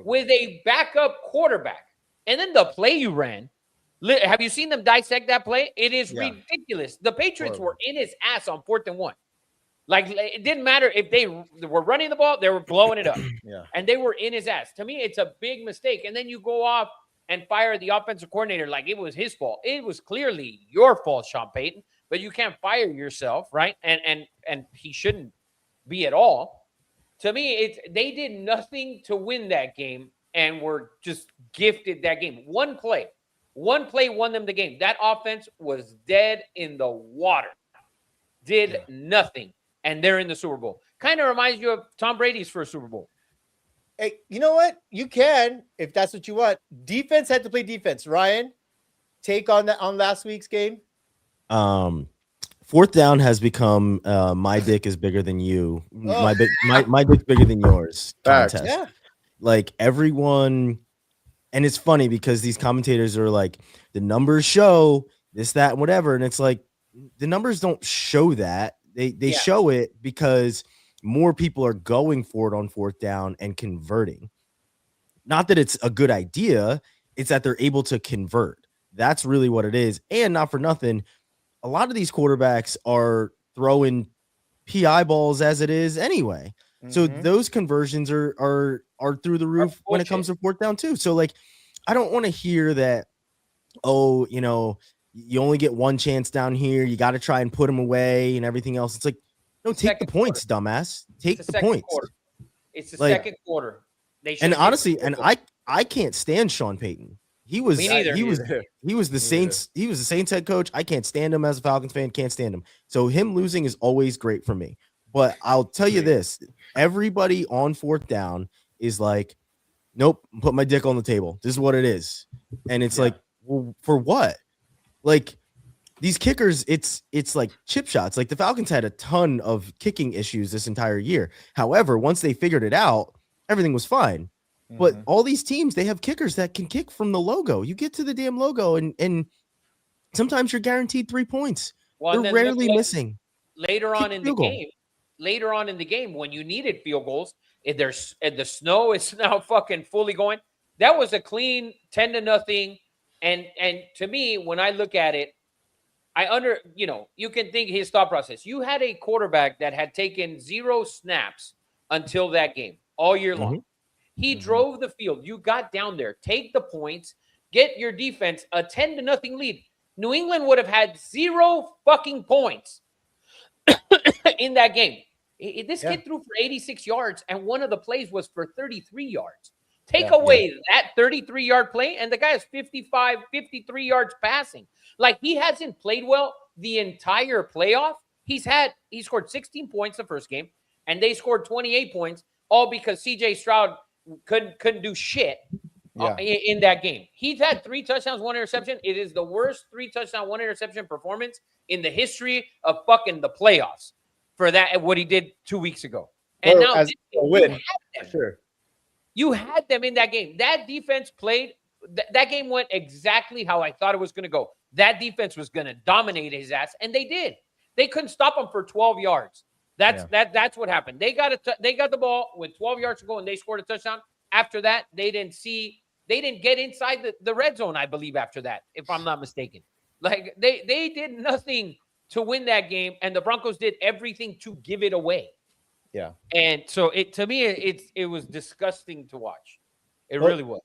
with a backup quarterback. And then the play you ran, have you seen them dissect that play? It is ridiculous. The Patriots were in his ass on 4th and 1. Like, it didn't matter if they were running the ball, they were blowing it up. And they were in his ass. To me, it's a big mistake. And then you go off and fire the offensive coordinator like it was his fault. It was clearly your fault, Sean Payton, but you can't fire yourself, right? And he shouldn't be at all. To me, they did nothing to win that game and were just gifted that game. One play won them the game. That offense was dead in the water. Did nothing. And they're in the Super Bowl. Kind of reminds you of Tom Brady's first Super Bowl. Hey, you know what? You can, if that's what you want. Defense had to play defense. Ryan, take on that on last week's game. 4th down has become my dick is bigger than you. My dick's bigger than yours contest. Yeah. Like everyone, and it's funny because these commentators are like, the numbers show this, that, and whatever. And it's like, the numbers don't show that. They show it because more people are going for it on 4th down and converting. Not that it's a good idea, it's that they're able to convert. That's really what it is. And not for nothing, a lot of these quarterbacks are throwing PI balls as it is anyway. So those conversions are through the roof when it comes to 4th down too. So like, I don't want to hear that, oh, you know, you only get one chance down here. You got to try and put them away and everything else. It's like, no, take the points, dumbass. Take the points. It's the second quarter. And honestly, and I can't stand Sean Payton. He was the Saints. He was the Saints head coach. I can't stand him as a Falcons fan. Can't stand him. So him losing is always great for me. But I'll tell you this: everybody on 4th down is like, nope, put my dick on the table. This is what it is. And it's like, well, for what? Like these kickers, it's like chip shots. Like the Falcons had a ton of kicking issues this entire year. However, once they figured it out, everything was fine. But all these teams, they have kickers that can kick from the logo. You get to the damn logo, and sometimes you're guaranteed 3 points. Well, they're rarely missing. Later on in the game, when you needed field goals, and the snow is now fucking fully going. That was a clean 10-0. And to me, when I look at it, you can think his thought process. You had a quarterback that had taken 0 snaps until that game all year long. He drove the field. You got down there, take the points, get your defense a 10-0 lead. New England would have had 0 fucking points in that game. This kid threw for 86 yards, and one of the plays was for 33 yards. Take away that 33-yard play, and the guy has 55, 53 yards passing. Like, he hasn't played well the entire playoff. He scored 16 points the first game, and they scored 28 points, all because CJ Stroud couldn't do shit in that game. He's had 3 touchdowns, 1 interception. It is the worst 3 touchdown, 1 interception performance in the history of fucking the playoffs for that, what he did 2 weeks ago. And now as a win, sure. You had them in that game. That defense played. That game went exactly how I thought it was going to go. That defense was going to dominate his ass, and they did. They couldn't stop him for 12 yards. That's what happened. They got the ball with 12 yards to go, and they scored a touchdown. After that, they didn't get inside the red zone, I believe, after that, if I'm not mistaken. Like, they did nothing to win that game, and the Broncos did everything to give it away. Yeah. And so to me, it was disgusting to watch. It really was.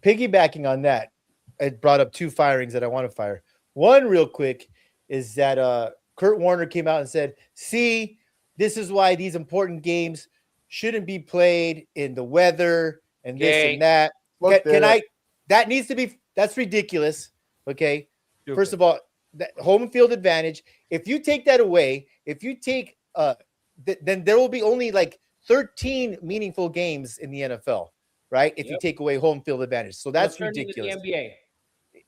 Piggybacking on that, it brought up 2 firings that I want to fire. One, real quick, is that Kurt Warner came out and said, see, this is why these important games shouldn't be played in the weather and this and that. That's ridiculous. Okay. Stupid. First of all, that home field advantage, if you take that away, then there will be only like 13 meaningful games in the NFL, right? If you take away home field advantage. So that's ridiculous. The NBA.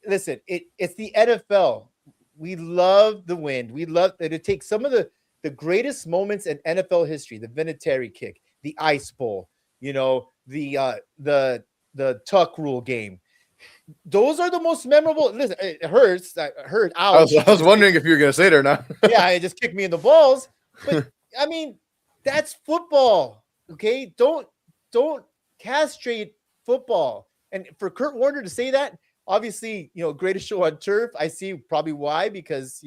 Listen, it's the NFL. We love the wind. We love that it takes some of the greatest moments in NFL history, the Vinatieri kick, the Ice Bowl, the Tuck rule game. those are the most memorable. Listen, it hurts. I hurt. I Ouch. was wondering if you were gonna say it or not. Yeah, it just kicked me in the balls. But I mean, that's football. Okay, don't castrate football. And for Kurt Warner to say that, obviously, greatest show on turf. I see probably why, because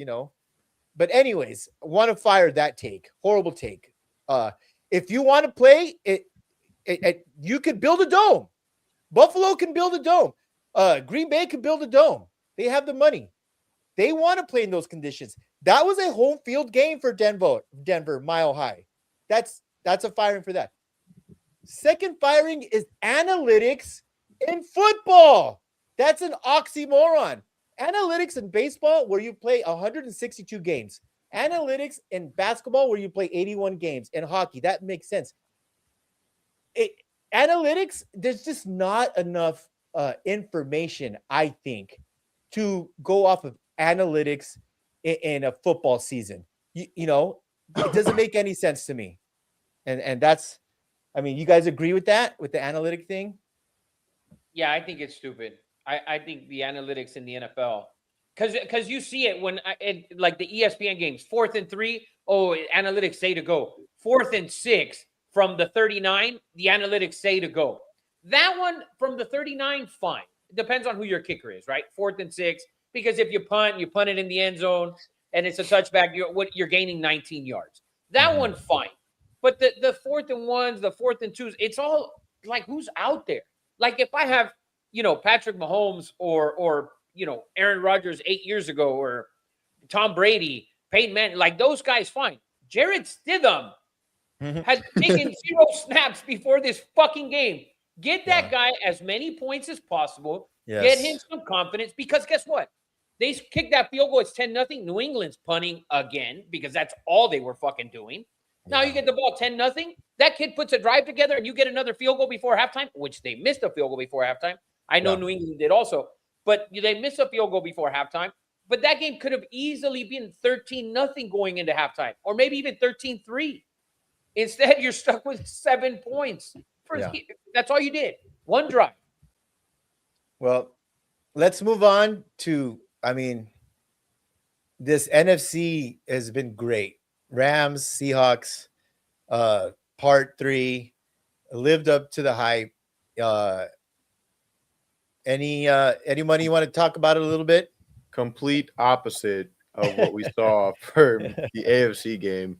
But anyways, want to fire that take. Horrible take. If you want to play it, you could build a dome. Buffalo can build a dome. Green Bay can build a dome. They have the money. They want to play in those conditions. That was a home field game for Denver, Mile High. That's a firing for that. Second firing is analytics in football. That's an oxymoron. Analytics in baseball, where you play 162 games. Analytics in basketball, where you play 81 games. In hockey, that makes sense. Analytics, there's just not enough information, I think, to go off of analytics in a football season. It doesn't make any sense to me. And that's, you guys agree with that, with the analytic thing? Yeah, I think it's stupid. I think the analytics in the NFL, because you see it when like the ESPN games, 4th and 3, analytics say to go. 4th and 6 from the 39, the analytics say to go. That one from the 39, fine. It depends on who your kicker is, right? 4th and 6, because if you punt it in the end zone and it's a touchback, you're gaining 19 yards. That one, fine. But the 4th and 1s, the 4th and 2s, it's all like, who's out there? Like if I have, Patrick Mahomes or Aaron Rodgers 8 years ago, or Tom Brady, Peyton Manning, like those guys, fine. Jarrett Stidham had taken 0 snaps before this fucking game. Get that guy as many points as possible. Yes. Get him some confidence, because guess what? They kicked that field goal. It's 10-0. New England's punting again, because that's all they were fucking doing. Now you get the ball 10-0. That kid puts a drive together and you get another field goal before halftime, which they missed a field goal before halftime. I know New England did also, but they missed a field goal before halftime. But that game could have easily been 13-0 going into halftime, or maybe even 13-3. Instead, you're stuck with 7 points. That's all you did. One drive. Well, let's move on to, this NFC has been great. Rams, Seahawks, part 3, lived up to the hype. Anybody you want to talk about it a little bit? Complete opposite of what we saw for the AFC game.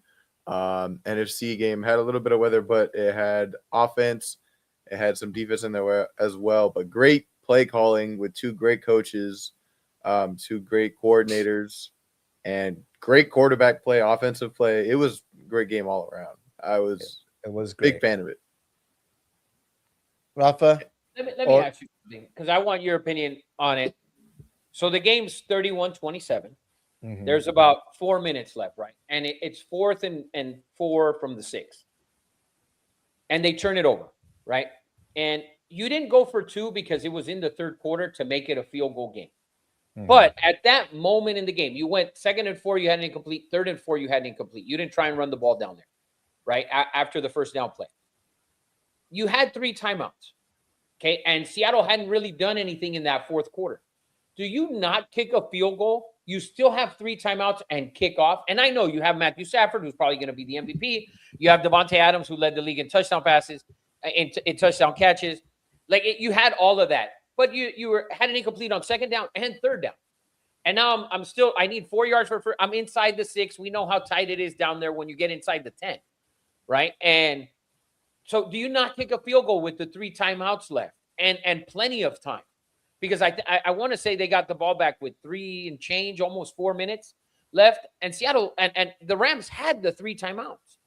NFC game had a little bit of weather, but it had offense. It had some defense in there as well, but great play calling with 2 great coaches, 2 great coordinators, and great quarterback play, offensive play. It was a great game all around. It was great. Big fan of it. Rafa? Let me ask you something, because I want your opinion on it. So the game's 31-27. There's about 4 minutes left, right? And it's 4th and 4 from the 6. And they turn it over, right? And you didn't go for 2 because it was in the 3rd quarter to make it a field goal game. But at that moment in the game, you went 2nd and 4, you had an incomplete. 3rd and 4, you had an incomplete. You didn't try and run the ball down there, right? After the first down play. You had 3 timeouts, okay? And Seattle hadn't really done anything in that 4th quarter. Do you not kick a field goal? You still have 3 timeouts and kick off. And I know you have Matthew Stafford, who's probably going to be the MVP. You have Devontae Adams, who led the league in touchdown passes, in touchdown catches. You had all of that. But you had an incomplete on 2nd down and 3rd down. And now I need 4 yards for I'm inside the 6. We know how tight it is down there when you get inside the 10, right? And so do you not kick a field goal with the 3 timeouts left and plenty of time? Because I want to say they got the ball back with 3 and change, almost 4 minutes left. And Seattle and the Rams had the 3 timeouts.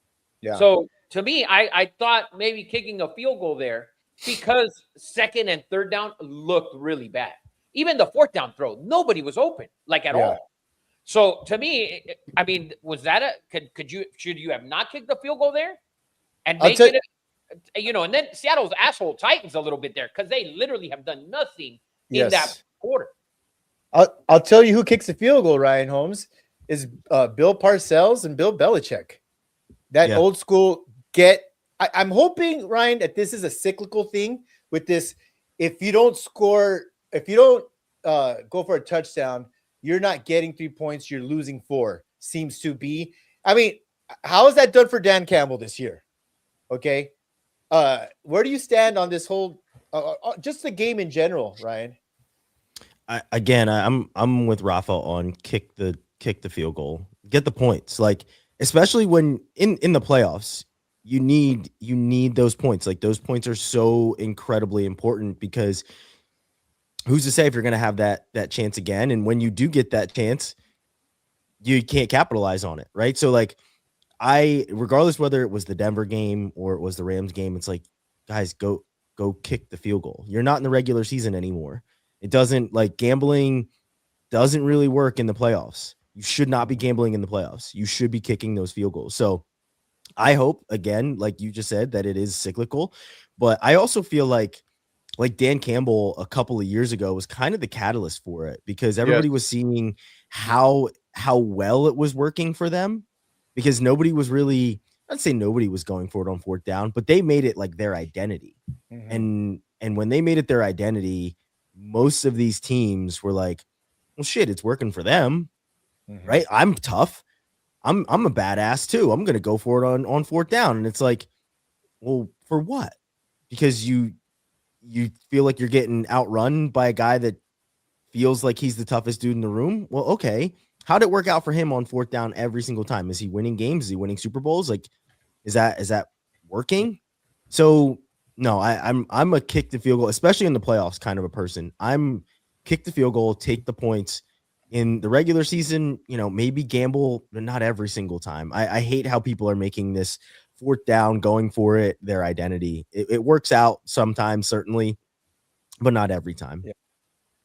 Yeah. So to me, I thought maybe kicking a field goal there, because 2nd and 3rd down looked really bad. Even the 4th down throw, nobody was open, at all. So to me, was that should you have not kicked the field goal there and make it, and then Seattle's asshole tightens a little bit there, because they literally have done nothing in that quarter. I'll tell you who kicks the field goal, Ryan Holmes, is Bill Parcells and Bill Belichick. That old school I'm hoping, Ryan, that this is a cyclical thing with this. If you don't score, if you don't go for a touchdown, you're not getting 3 points. You're losing 4. Seems to be. I mean, how is that done for Dan Campbell this year? Okay, where do you stand on this whole just the game in general, Ryan? I'm with Rafa on kick the field goal, get the points. Like, especially when in the playoffs, you need those points. Like, those points are so incredibly important, because who's to say if you're going to have that chance again? And when you do get that chance, you can't capitalize on it, right? So, like, regardless whether it was the Denver game or it was the Rams game, it's like, guys, go kick the field goal. You're not in the regular season anymore. It doesn't, like, gambling doesn't really work in the playoffs. You should not be gambling in the playoffs. You should be kicking those field goals. So I hope, again, like you just said, that it is cyclical, but I also feel like Dan Campbell a couple of years ago was kind of the catalyst for it, because everybody was seeing how well it was working for them, because nobody was really, I'd say nobody was going for it on 4th down, but they made it like their identity. And when they made it their identity, most of these teams were like, well, shit, it's working for them, right? I'm tough. I'm a badass too. I'm going to go for it on 4th down. And it's like, well, for what? Because you feel like you're getting outrun by a guy that feels like he's the toughest dude in the room. Well, okay. How'd it work out for him on 4th down every single time? Is he winning games? Is he winning Super Bowls? Like, is that working? So no, I'm a kick the field goal, especially in the playoffs kind of a person. I'm kick the field goal, take the points. In the regular season, maybe gamble, but not every single time. I hate how people are making this 4th down, going for it, their identity. It works out sometimes, certainly, but not every time. Yeah.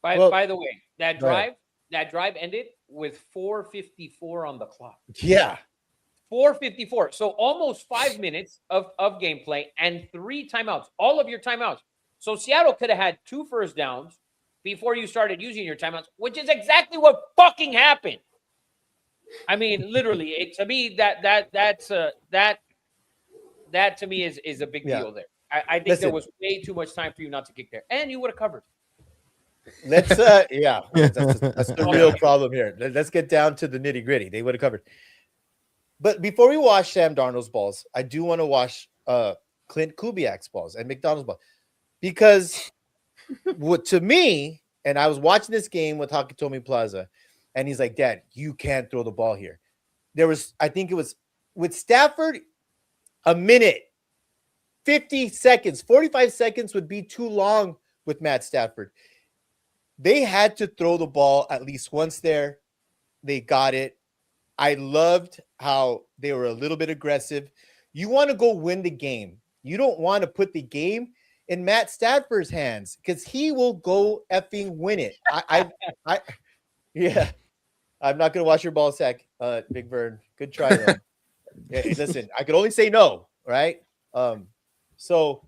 By the way, that drive ended with 4:54 on the clock. Yeah. 4:54. So almost 5 minutes of gameplay and 3 timeouts, all of your timeouts. So Seattle could have had 2 first downs before you started using your timeouts, which is exactly what fucking happened. I mean, literally, to me, that to me is a big deal there. I think there was way too much time for you not to kick there, and you would have covered. Let's that's the real problem here. Let's get down to the nitty gritty. They would have covered. But before we watch Sam Darnold's balls, I do want to watch Clint Kubiak's balls and McDonald's balls, because what to me, and I was watching this game with Hakatomi Plaza, and he's like, Dad, you can't throw the ball here. I think it was with Stafford, a minute, 50 seconds, 45 seconds would be too long with Matt Stafford. They had to throw the ball at least once there. They got it. I loved how they were a little bit aggressive. You want to go win the game. You don't want to put the game in Matt Stafford's hands, because he will go effing win it. Yeah. I'm not going to watch your ball sack, Big Vern. Good try, though. Yeah, listen, I could only say no, right? So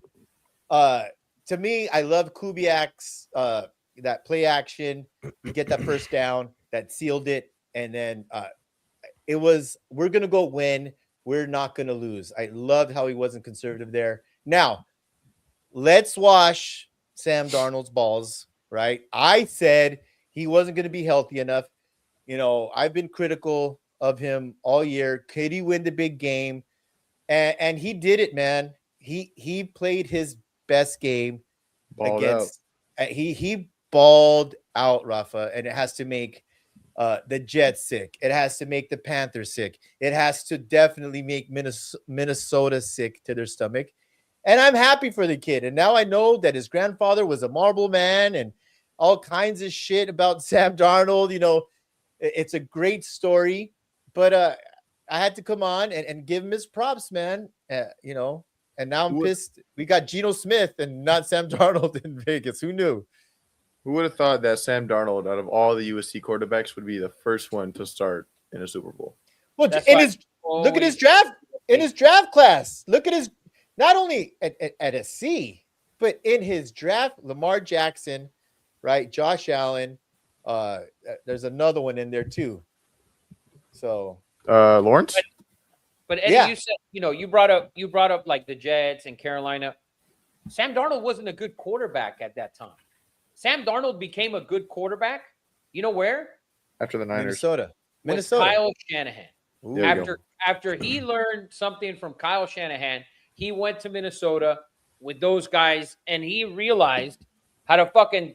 to me, I love Kubiak's that play action. You get that first down that sealed it, and then it was, we're going to go win. We're not going to lose. I loved how he wasn't conservative there. Now, let's wash Sam Darnold's balls, right? I said he wasn't going to be healthy enough. I've been critical of him all year. Could he win the big game? And he did it, man. He played his best game against. He balled out, Rafa, and it has to make the Jets sick. It has to make the Panthers sick. It has to definitely make Minnesota sick to their stomach. And I'm happy for the kid. And now I know that his grandfather was a marble man and all kinds of shit about Sam Darnold. It's a great story, but I had to come on and give him his props, man. And now I'm pissed. We got Geno Smith and not Sam Darnold in Vegas. Who knew? Who would have thought that Sam Darnold, out of all the USC quarterbacks, would be the first one to start in a Super Bowl? Well, look at his draft. In his draft class, look at his, not only at a C, but in his draft, Lamar Jackson, right? Josh Allen. There's another one in there too. So Lawrence. But Eddie, you said, you brought up like the Jets and Carolina. Sam Darnold wasn't a good quarterback at that time. Sam Darnold became a good quarterback. You know where? After the Niners. Minnesota. With Kyle Shanahan. Ooh. There you go. After he learned something from Kyle Shanahan, he went to Minnesota with those guys, and he realized how to fucking,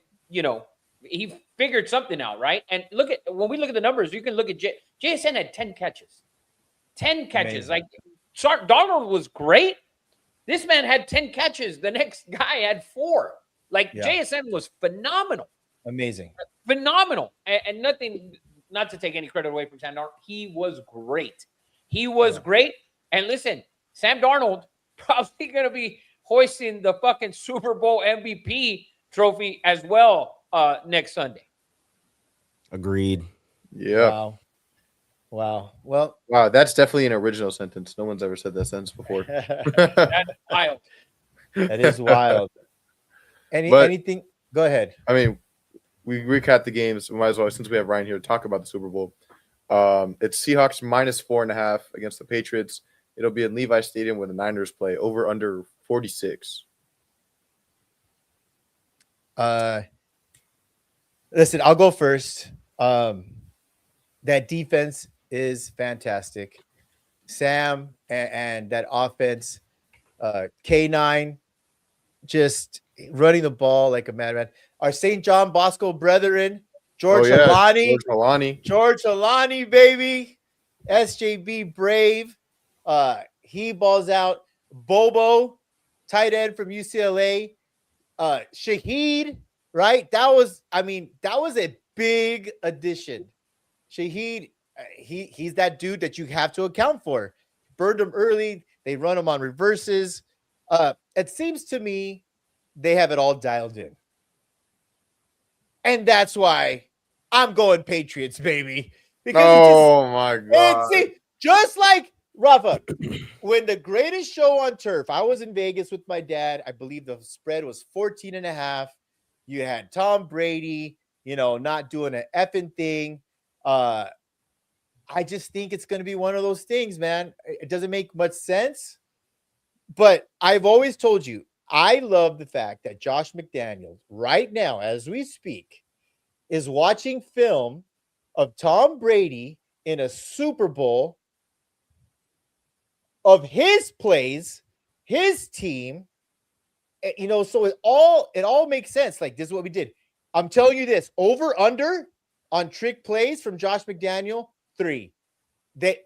he figured something out, right? And when we look at the numbers, you can look at JSN had 10 catches. 10 catches. Amazing. Like, Darnold was great. This man had 10 catches. The next guy had 4. Like, JSN was phenomenal. Amazing. Phenomenal. And nothing, not to take any credit away from Sam Darnold, he was great. He was great. And listen, Sam Darnold probably going to be hoisting the fucking Super Bowl MVP trophy as well next Sunday. Agreed. Yeah. Wow. Well, Wow, that's definitely an original sentence. No one's ever said that sentence before. That's wild. that is wild. But- Anything? Go ahead. I mean, we recap the games. We might as well, since we have Ryan here, talk about the Super Bowl. It's Seahawks -4.5 against the Patriots. It'll be in Levi Stadium where the Niners play. Over under 46. Listen, I'll go first. That defense is fantastic. Sam and that offense, K9, just running the ball like a madman. Our St. John Bosco brethren, George Alani. George Alani, baby. SJB Brave. He balls out. Bobo, tight end from UCLA. Shaheed, right? That was a big addition. Shaheed, he's that dude that you have to account for. Burned him early. They run him on reverses. It seems to me they have it all dialed in. And that's why I'm going Patriots, baby. Because my God. see, just like Rafa, when the greatest show on turf, I was in Vegas with my dad. I believe the spread was 14.5. You had Tom Brady, not doing an effing thing. I just think it's going to be one of those things, man. It doesn't make much sense. But I've always told you, I love the fact that Josh McDaniels, right now, as we speak, is watching film of Tom Brady in a Super Bowl of his plays, his team. So it all makes sense. Like, this is what we did. I'm telling you this, over under on trick plays from Josh McDaniel, 3. They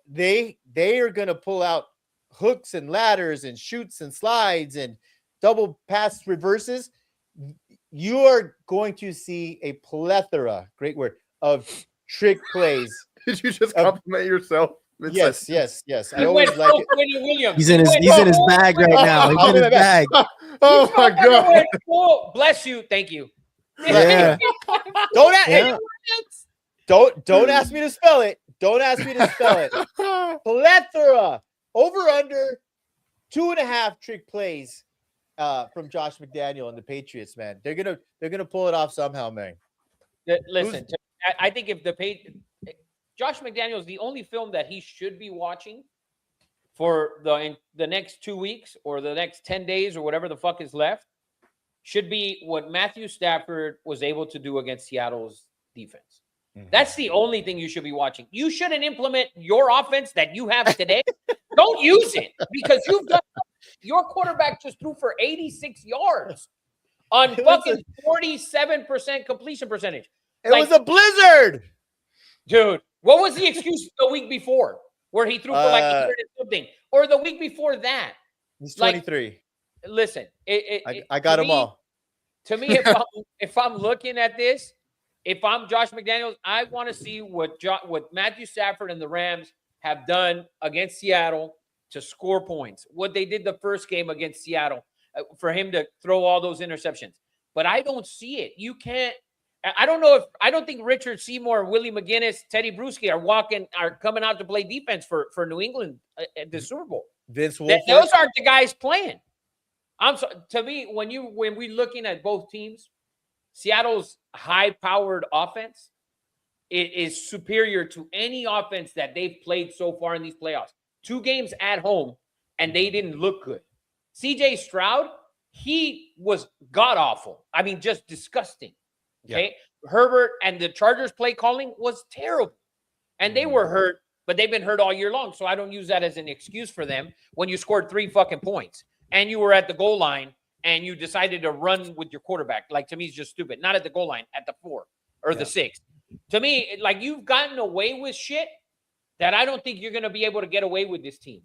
are going to pull out hooks and ladders and shoots and slides and double pass reverses. You are going to see a plethora, great word, of trick plays. Did you just compliment yourself? Yes. I always like it. Williams. He's in his bag right now. He's in his bag. Oh my God. Bless you. Thank you. Yeah. Don't ask me to spell it. Don't ask me to spell it. Plethora. Over under 2.5 trick plays from Josh McDaniel and the Patriots, man. They're gonna pull it off somehow, man. Listen, I think if Josh McDaniel is the only film that he should be watching for the next 2 weeks or the next 10 days or whatever the fuck is left, should be what Matthew Stafford was able to do against Seattle's defense. Mm-hmm. That's the only thing you should be watching. You shouldn't implement your offense that you have today. Don't use it because your quarterback just threw for 86 yards on fucking 47% completion percentage. It was a blizzard. Dude, what was the excuse the week before where he threw for like 100 and something? Or the week before that? He's 23. Listen, I got them all. To me, if I'm looking at this, if I'm Josh McDaniels, I want to see what Matthew Stafford and the Rams have done against Seattle to score points. What they did the first game against Seattle for him to throw all those interceptions. But I don't see it. You can't. I don't think Richard Seymour, Willie McGinnis, Teddy Bruschi are coming out to play defense for New England at the Super Bowl. Vince Wilfork. Those aren't the guys playing. To me, when we're looking at both teams, Seattle's high-powered offense is superior to any offense that they've played so far in these playoffs. 2 games at home, and they didn't look good. CJ Stroud, he was god-awful. I mean, just disgusting. Okay. Herbert and the Chargers play calling was terrible. And they were hurt, but they've been hurt all year long. So I don't use that as an excuse for them when you scored 3 fucking points and you were at the goal line and you decided to run with your quarterback. Like, to me, it's just stupid. Not at the goal line, at the 4 or the 6. To me, like, you've gotten away with shit that I don't think you're going to be able to get away with this team.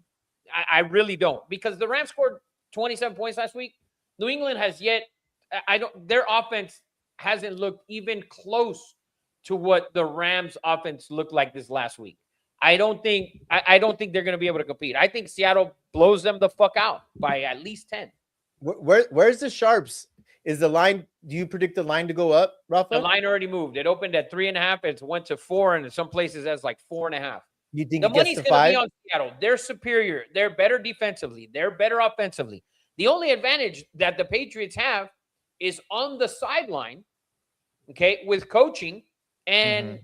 I really don't, because the Rams scored 27 points last week. New England has yet, their offense hasn't looked even close to what the Rams offense looked like this last week. I don't think they're going to be able to compete. I think Seattle blows them the fuck out by at least 10. Where's the sharps? Is the line? Do you predict the line to go up, Rafa? The line already moved. It opened at 3.5. It went to 4, and in some places that's like 4.5. You think the it gets money's to going to 5? be on Seattle? They're superior. They're better defensively. They're better offensively. The only advantage that the Patriots have is on the sideline, okay, with coaching, and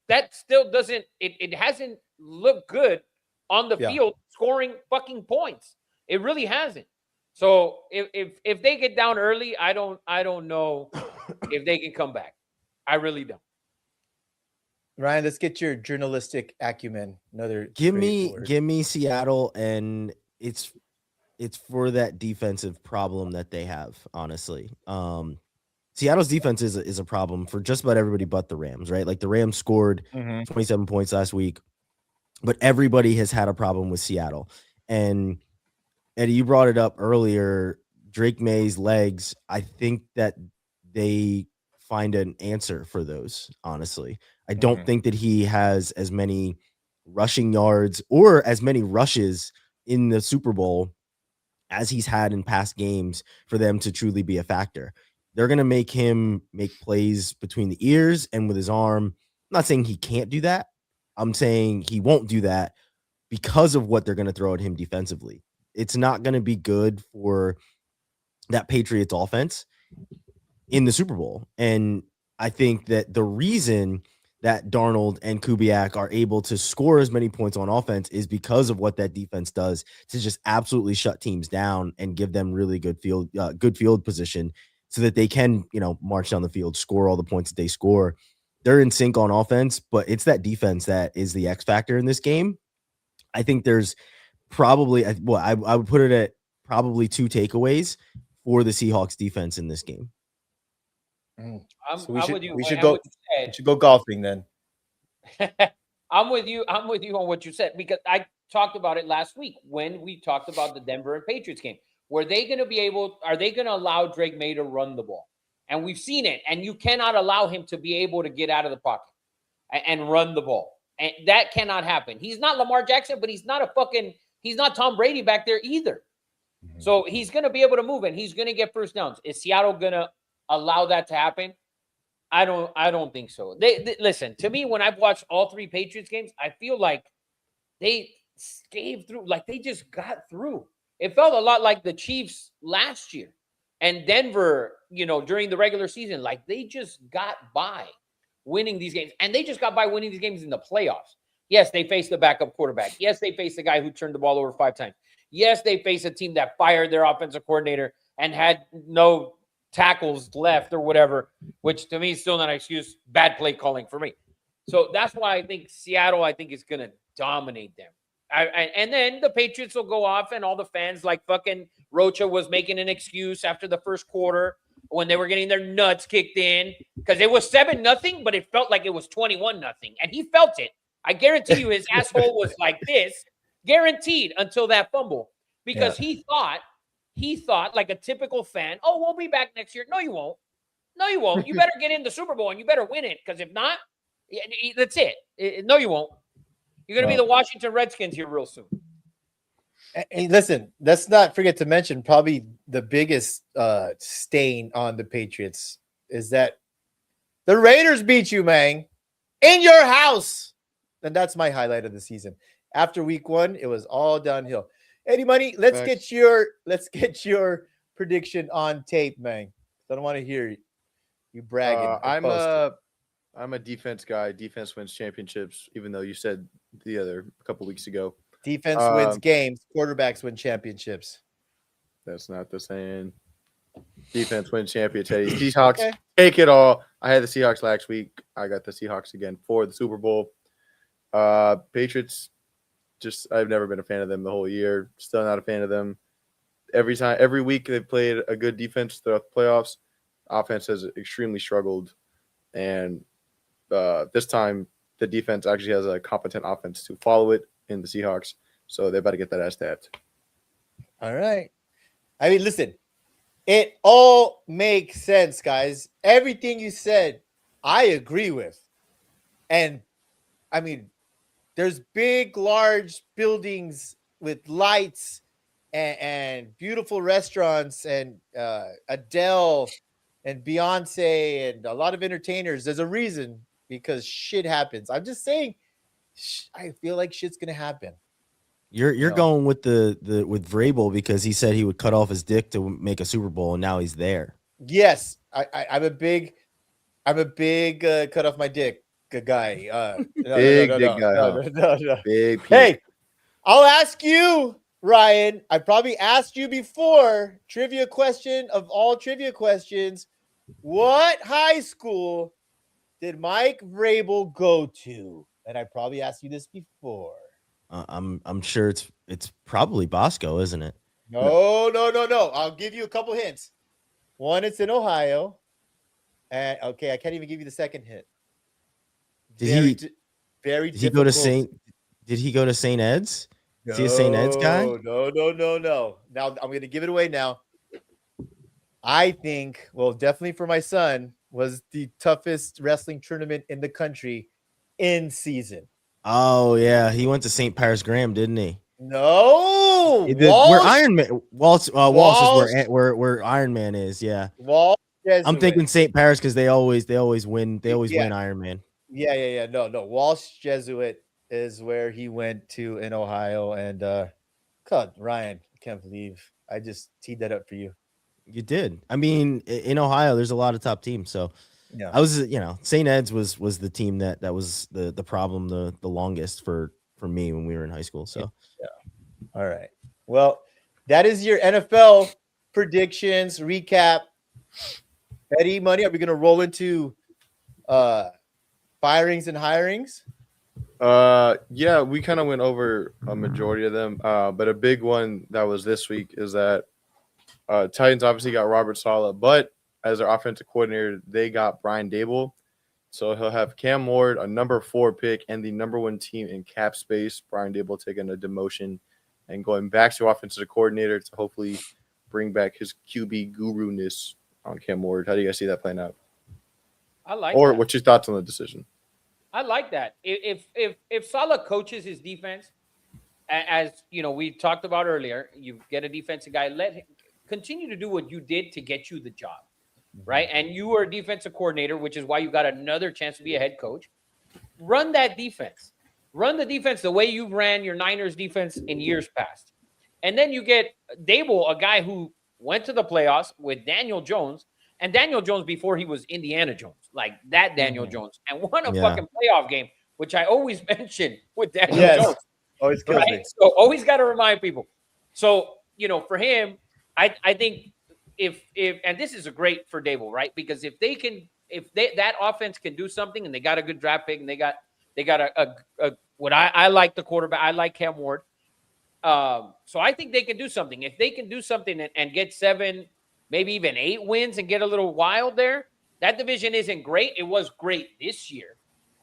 that still doesn't. It hasn't looked good on the field scoring fucking points. It really hasn't. So if they get down early, I don't know if they can come back. I really don't. Ryan, let's get your journalistic acumen. Give me Seattle, and it's for that defensive problem that they have. Honestly, Seattle's defense is a problem for just about everybody but the Rams, right? Like, the Rams scored 27 points last week, but everybody has had a problem with Seattle. And Eddie, you brought it up earlier. Drake May's legs. I think that they find an answer for those. Honestly, I don't think that he has as many rushing yards or as many rushes in the Super Bowl as he's had in past games for them to truly be a factor. They're going to make him make plays between the ears and with his arm. I'm not saying he can't do that. I'm saying he won't do that because of what they're going to throw at him defensively. It's not going to be good for that Patriots offense in the Super Bowl. And I think that the reason that Darnold and Kubiak are able to score as many points on offense is because of what that defense does to just absolutely shut teams down and give them really good field position so that they can, march down the field, score all the points that they score. They're in sync on offense, but it's that defense that is the X factor in this game. I think there's probably, I would put it at probably 2 takeaways for the Seahawks defense in this game. We should go golfing then. I'm with you on what you said, because I talked about it last week when we talked about the Denver and Patriots game. Are they going to allow Drake May to run the ball? And we've seen it, and you cannot allow him to be able to get out of the pocket and run the ball. And that cannot happen. He's not Lamar Jackson, but he's not Tom Brady back there either. So he's going to be able to move, and he's going to get first downs. Is Seattle going to allow that to happen? I don't think so. They listen, to me, when I've watched all 3 Patriots games, I feel like they scaved through, like they just got through. It felt a lot like the Chiefs last year and Denver, during the regular season. Like, they just got by winning these games, and they just got by winning these games in the playoffs. Yes, they faced the backup quarterback. Yes, they faced the guy who turned the ball over 5 times. Yes, they faced a team that fired their offensive coordinator and had no tackles left or whatever, which to me is still not an excuse. Bad play calling for me. So that's why I think Seattle, is going to dominate them. And then the Patriots will go off, and all the fans, like fucking Rocha was making an excuse after the first quarter when they were getting their nuts kicked in, because it was 7-0, but it felt like it was 21-0, and he felt it. I guarantee you his asshole was like this, guaranteed, until that fumble, because he thought like a typical fan, oh, we'll be back next year. No, you won't. You better get in the Super Bowl, and you better win it, because if not, that's it. No, you won't. You're going to be the Washington Redskins here real soon. Hey, listen, let's not forget to mention probably the biggest stain on the Patriots is that the Raiders beat you, man, in your house. And that's my highlight of the season. After week 1, it was all downhill. Eddie Money, let's get your prediction on tape, man. I don't want to hear you bragging. I'm a defense guy. Defense wins championships, even though you said a couple weeks ago. Defense wins games. Quarterbacks win championships. That's not the saying. Defense wins championships. Seahawks. take it all. I had the Seahawks last week. I got the Seahawks again for the Super Bowl. Patriots, I've never been a fan of them the whole year. Still not a fan of them. Every week they've played a good defense throughout the playoffs. Offense has extremely struggled, and this time the defense actually has a competent offense to follow it in the Seahawks. So they're about to get that ass tapped. All right. I mean, listen, it all makes sense, guys. Everything you said, I agree with. And I mean, there's big, large buildings with lights and beautiful restaurants and Adele and Beyonce and a lot of entertainers. There's a reason, because shit happens. I'm just saying, I feel like shit's gonna happen. You're No. going with with Vrabel because he said he would cut off his dick to make a Super Bowl, and now he's there. Yes, I'm a big cut off my dick guy. Big dick guy, huh? No. Big piece. Hey, I'll ask you, Ryan. I probably asked you before. Trivia question of all trivia questions: what high school did Mike Vrabel go to? And I probably asked you this before. I'm sure it's probably Bosco, isn't it? No. I'll give you a couple hints. One, it's in Ohio. And okay, I can't even give you the second hint. Very Did he go to difficult. Did he go to St. Ed's? Is he a St. Ed's guy? No. Now I'm going to give it away now. I think, well, definitely for my son, was the toughest wrestling tournament in the country in season. Oh yeah, he went to St. Paris Graham, didn't he? No, Where Walsh, Iron Man Walsh is Walsh. where Iron Man is. Yeah, Walsh I'm Jesuit. thinking St. Paris because they always win. They always Yeah. win Iron Man. Yeah. No. Walsh Jesuit is where he went to in Ohio. And God, Ryan, I can't believe I just teed that up for you. You did. I mean, in Ohio, there's a lot of top teams. So Yeah. I was, St. Ed's was the team that was the problem the longest for me when we were in high school. So All right. Well, that is your NFL predictions recap. Eddie, Money, are we going to roll into firings and hirings? Yeah, we kind of went over a majority of them, but a big one that was this week is that Titans obviously got Robert Saleh, but as their offensive coordinator, they got Brian Dable. So he'll have Cam Ward, a number 4 pick, and the number 1 team in cap space. Brian Dable taking a demotion and going back to offensive coordinator to hopefully bring back his QB guru-ness on Cam Ward. How do you guys see that playing out? I like Or that. what's your thoughts on the decision? I like that. If Salah coaches his defense, as you know, we talked about earlier, you get a defensive guy, let him continue to do what you did to get you the job, right? And you were a defensive coordinator, which is why you got another chance to be a head coach. Run that defense. Run the defense the way you've ran your Niners defense in years past. And then you get Dable, a guy who went to the playoffs with Daniel Jones, and Daniel Jones before he was Indiana Jones, like that Daniel Jones, and won a fucking playoff game, which I always mention with Daniel Jones. Always kills me. Right? So always got to remind people. So, for him, I think if and this is a great for Dable, right? Because if that offense can do something and they got a good draft pick and they got a what I like the quarterback, I like Cam Ward. So I think they can do something. If they can do something and get 7, maybe even 8 wins and get a little wild there, that division isn't great. It was great this year.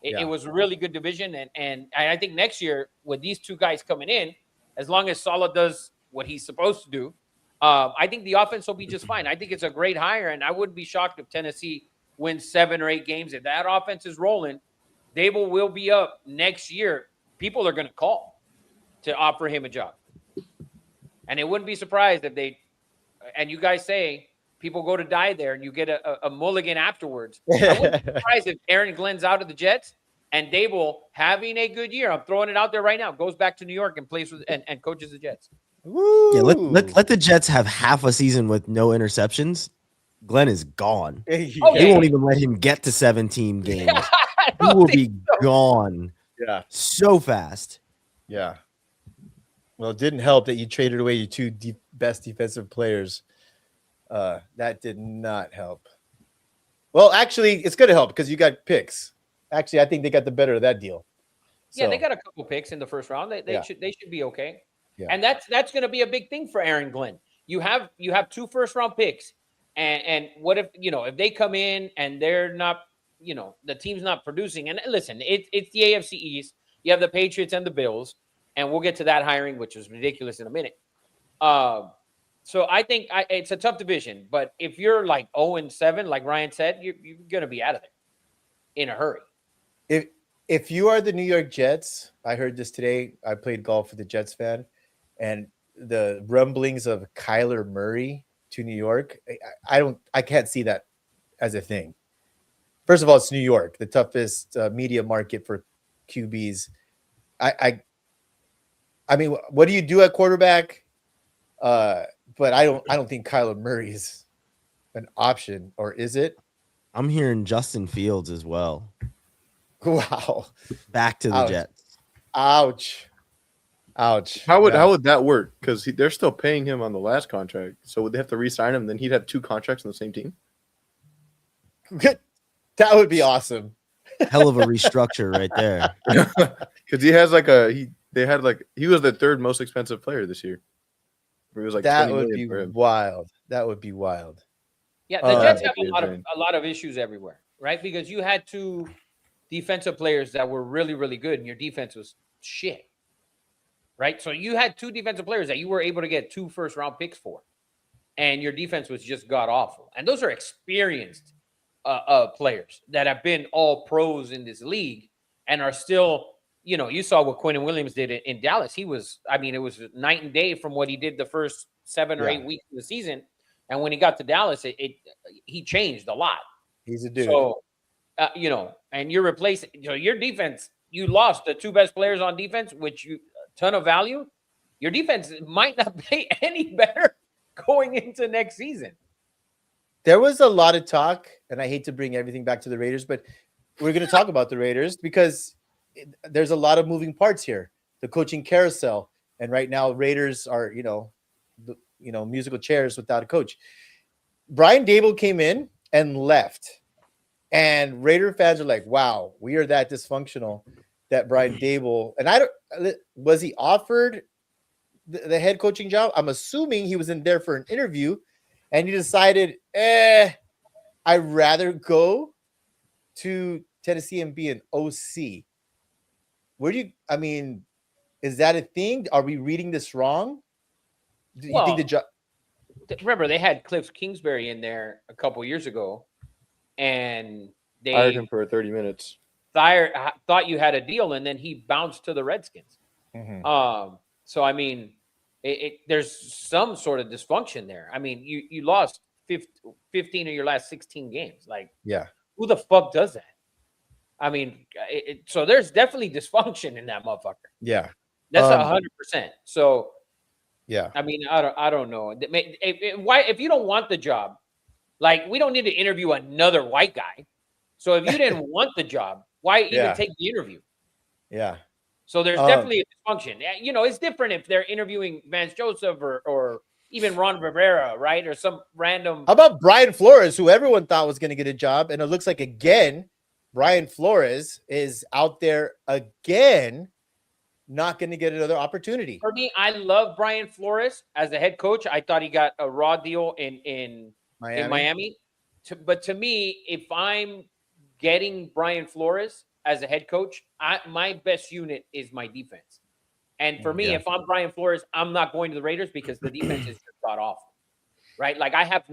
It was a really good division. And I think next year with these 2 guys coming in, as long as Saleh does what he's supposed to do, I think the offense will be just fine. I think it's a great hire, and I wouldn't be shocked if Tennessee wins 7 or 8 games. If that offense is rolling, Dable will be up next year. People are going to call to offer him a job. And it wouldn't be surprised if they, and you guys say, people go to die there and you get a mulligan afterwards. I wouldn't be surprised if Aaron Glenn's out of the Jets and Dable having a good year. I'm throwing it out there right now. Goes back to New York and plays with and coaches the Jets. Woo. yeah, let the Jets have half a season with no interceptions. Glenn is gone. Yeah. They won't even let him get to 17 games. He will be gone Yeah. so fast. Yeah. Well, it didn't help that you traded away your 2 best defensive players. That did not help. Well, actually, it's going to help because you got picks. Actually, I think they got the better of that deal. Yeah, they So, got a couple picks in the first round. They Yeah. should be okay. Yeah. And that's going to be a big thing for Aaron Glenn. You have 2 first round picks, and what if if they come in and they're not, the team's not producing? And listen, it's the AFC East. You have the Patriots and the Bills, and we'll get to that hiring, which is ridiculous, in a minute. So I think it's a tough division, but if you're like 0-7, like Ryan said, you're going to be out of there in a hurry. If you are the New York Jets, I heard this today. I played golf with a Jets fan, and the rumblings of Kyler Murray to New York, I can't see that as a thing. First of all, it's New York, the toughest media market for QBs. I mean, what do you do at quarterback? But I don't think Kyler Murray is an option, or is it? I'm hearing Justin Fields as well. Wow. Back to the Ouch. Jets. Ouch. How would Yeah. that work? Because they're still paying him on the last contract, so would they have to re-sign him? Then he'd have 2 contracts on the same team. That would be awesome. Hell of a restructure right there. Because he has he was the 3rd most expensive player this year. It was like That 20 would million be for him. wild. That would be wild. Yeah, the Jets that'd have be insane. a lot of issues everywhere, right? Because you had 2 defensive players that were really, really good, and your defense was shit, right? So you had 2 defensive players that you were able to get 2 first-round picks for, and your defense was just god-awful. And those are experienced players that have been all pros in this league and are still, you saw what Quinnen Williams did in Dallas. It was night and day from what he did the first 7 or 8 weeks of the season. And when he got to Dallas, he changed a lot. He's a dude. So, and you're replacing, your defense, you lost the 2 best players on defense, which a ton of value. Your defense might not be any better going into next season. There was a lot of talk, and I hate to bring everything back to the Raiders, but we're going to talk about the Raiders because there's a lot of moving parts here. The coaching carousel, and right now Raiders are, musical chairs without a coach. Brian Daboll came in and left, and Raider fans are like, "Wow, we are that dysfunctional." That Brian Daboll, and was he offered the head coaching job? I'm assuming he was in there for an interview. And he decided, I'd rather go to Tennessee and be an OC. Is that a thing? Are we reading this wrong? Do you think the job? Remember, they had Cliff Kingsbury in there a couple years ago, and they Hired him for 30 minutes. thought you had a deal, and then he bounced to the Redskins. Mhm. So I mean, there's some sort of dysfunction there. I mean, you lost 15 of your last 16 games. Like, Yeah. who the fuck does that? I mean, so there's definitely dysfunction in that motherfucker. Yeah. That's 100%. So Yeah. I mean, I don't know. Why, if you don't want the job, like, we don't need to interview another white guy. So if you didn't want the job, why even take the interview? Yeah. So there's definitely a dysfunction. It's different if they're interviewing Vance Joseph or even Ron Rivera, right? Or some random. How about Brian Flores, who everyone thought was going to get a job? And it looks like, again, Brian Flores is out there again, not going to get another opportunity. For me, I love Brian Flores as a head coach. I thought he got a raw deal in Miami. But to me, if I'm getting Brian Flores as a head coach, my best unit is my defense. And for me, if I'm Brian Flores, I'm not going to the Raiders because the defense is just god awful, right? Like, I have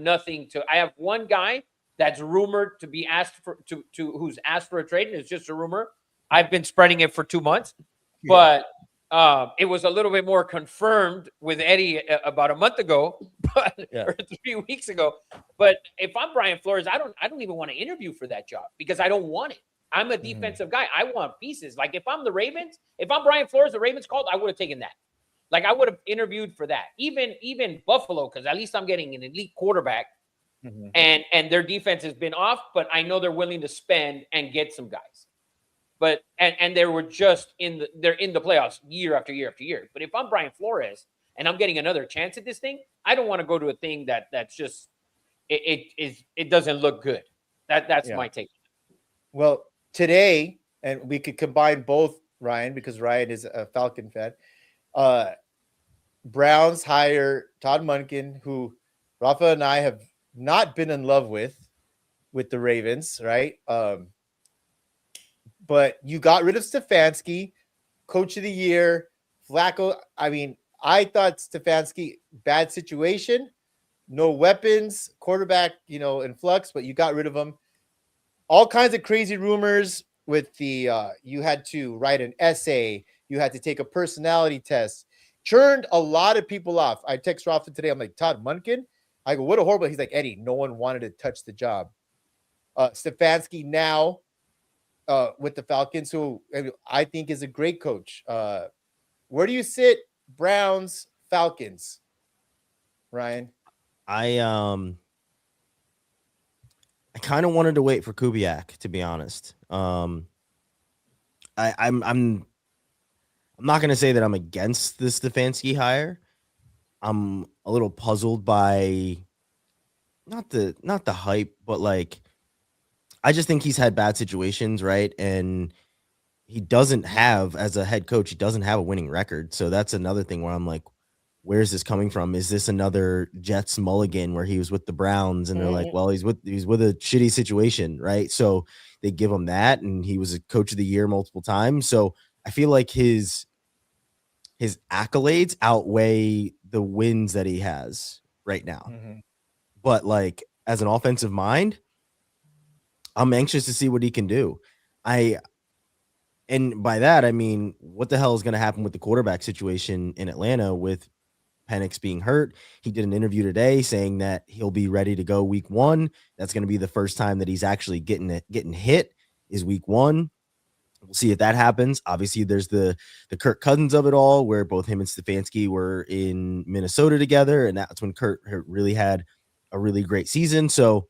one guy that's rumored to be asked for who's asked for a trade, and it's just a rumor. I've been spreading it for 2 months, but it was a little bit more confirmed with Eddie about a month ago, or 3 weeks ago. But if I'm Brian Flores, I don't even want to interview for that job because I don't want it. I'm a defensive guy. I want pieces. Like, if I'm the Ravens, if I'm Brian Flores, the Ravens called, I would have taken that. Like, I would have interviewed for that. Even Buffalo, because at least I'm getting an elite quarterback, and their defense has been off, but I know they're willing to spend and get some guys. But and they were they're in the playoffs year after year after year. But if I'm Brian Flores and I'm getting another chance at this thing, I don't want to go to a thing that's just it doesn't look good. That's Yeah. my take. Well, today, and we could combine both, Ryan, because Ryan is a Falcon fan. Browns hire Todd Monken, who Rafa and I have not been in love with the Ravens, right? But you got rid of Stefanski, coach of the year, Flacco. I mean, I thought Stefanski, bad situation, no weapons, quarterback, in flux, but you got rid of him. All kinds of crazy rumors with the you had to write an essay, you had to take a personality test, churned a lot of people off. I text Rafa today. I'm like, Todd Monken. I go, what a horrible. He's like, Eddie, no one wanted to touch the job. Stefanski now with the Falcons, who I think is a great coach. Where do you sit, Browns, Falcons, Ryan? I kind of wanted to wait for Kubiak, to be honest. I'm not going to say that I'm against the Stefanski hire. I'm a little puzzled by not the hype, but like I just think he's had bad situations, right? And he doesn't have, as a head coach, he doesn't have a winning record. So that's another thing where I'm like, where's this coming from? Is this another Jets mulligan where he was with the Browns and they're like, well, he's with a shitty situation, right? So they give him that, and he was a coach of the year multiple times. So I feel like his accolades outweigh the wins that he has right now. Mm-hmm. But like as an offensive mind, I'm anxious to see what he can do. And by that, I mean, what the hell is going to happen with the quarterback situation in Atlanta with Penix being hurt? He did an interview today saying that he'll be ready to go week 1. That's going to be the first time that he's actually getting hit is week 1. We'll see if that happens. Obviously, there's the Kirk Cousins of it all, where both him and Stefanski were in Minnesota together, and that's when Kirk really had a really great season. So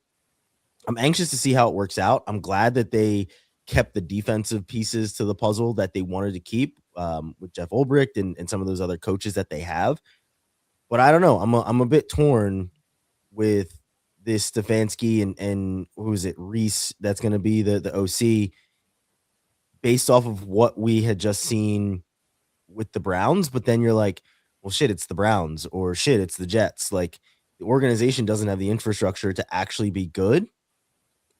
I'm anxious to see how it works out. I'm glad that they kept the defensive pieces to the puzzle that they wanted to keep with Jeff Ulbrich and some of those other coaches that they have. But I don't know. I'm a bit torn with this Stefanski and who is it, Reese, that's going to be the OC, based off of what we had just seen with the Browns. But then you're like, well, shit, it's the Browns, or shit, it's the Jets. Like the organization doesn't have the infrastructure to actually be good.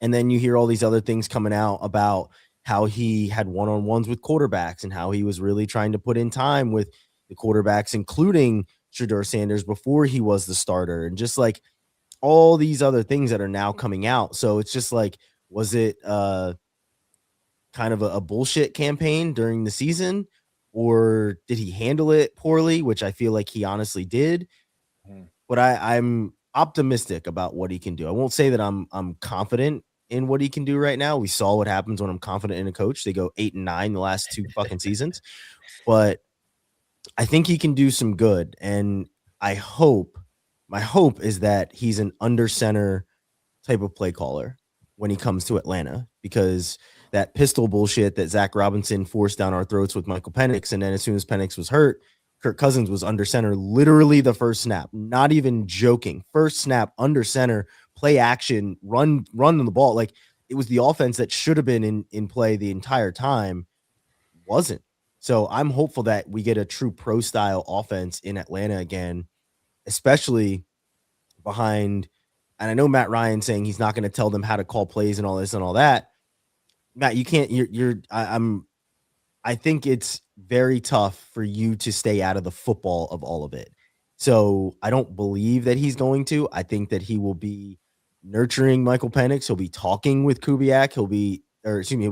And then you hear all these other things coming out about how he had one-on-ones with quarterbacks and how he was really trying to put in time with the quarterbacks, including Shedeur Sanders before he was the starter, and just like all these other things that are now coming out. So it's just like, was it kind of a bullshit campaign during the season, or did he handle it poorly, which I feel like he honestly did. But I'm optimistic about what he can do. I won't say that I'm confident in what he can do right now. We saw what happens when I'm confident in a coach. They go 8-9 the last 2 fucking seasons. But I think he can do some good. And my hope is that he's an under center type of play caller when he comes to Atlanta, because that pistol bullshit that Zach Robinson forced down our throats with Michael Penix, and then as soon as Penix was hurt, Kirk Cousins was under center literally the first snap. Not even joking. First snap, under center, play action, run on the ball. Like it was the offense that should have been in play the entire time. Wasn't. So I'm hopeful that we get a true pro style offense in Atlanta again, especially behind. And I know Matt Ryan saying he's not going to tell them how to call plays and all this and all that. Matt, you can't. I think it's very tough for you to stay out of the football of all of it. So I don't believe that he's going to. I think that he will be nurturing Michael Penix. He'll be talking with Kubiak. He'll be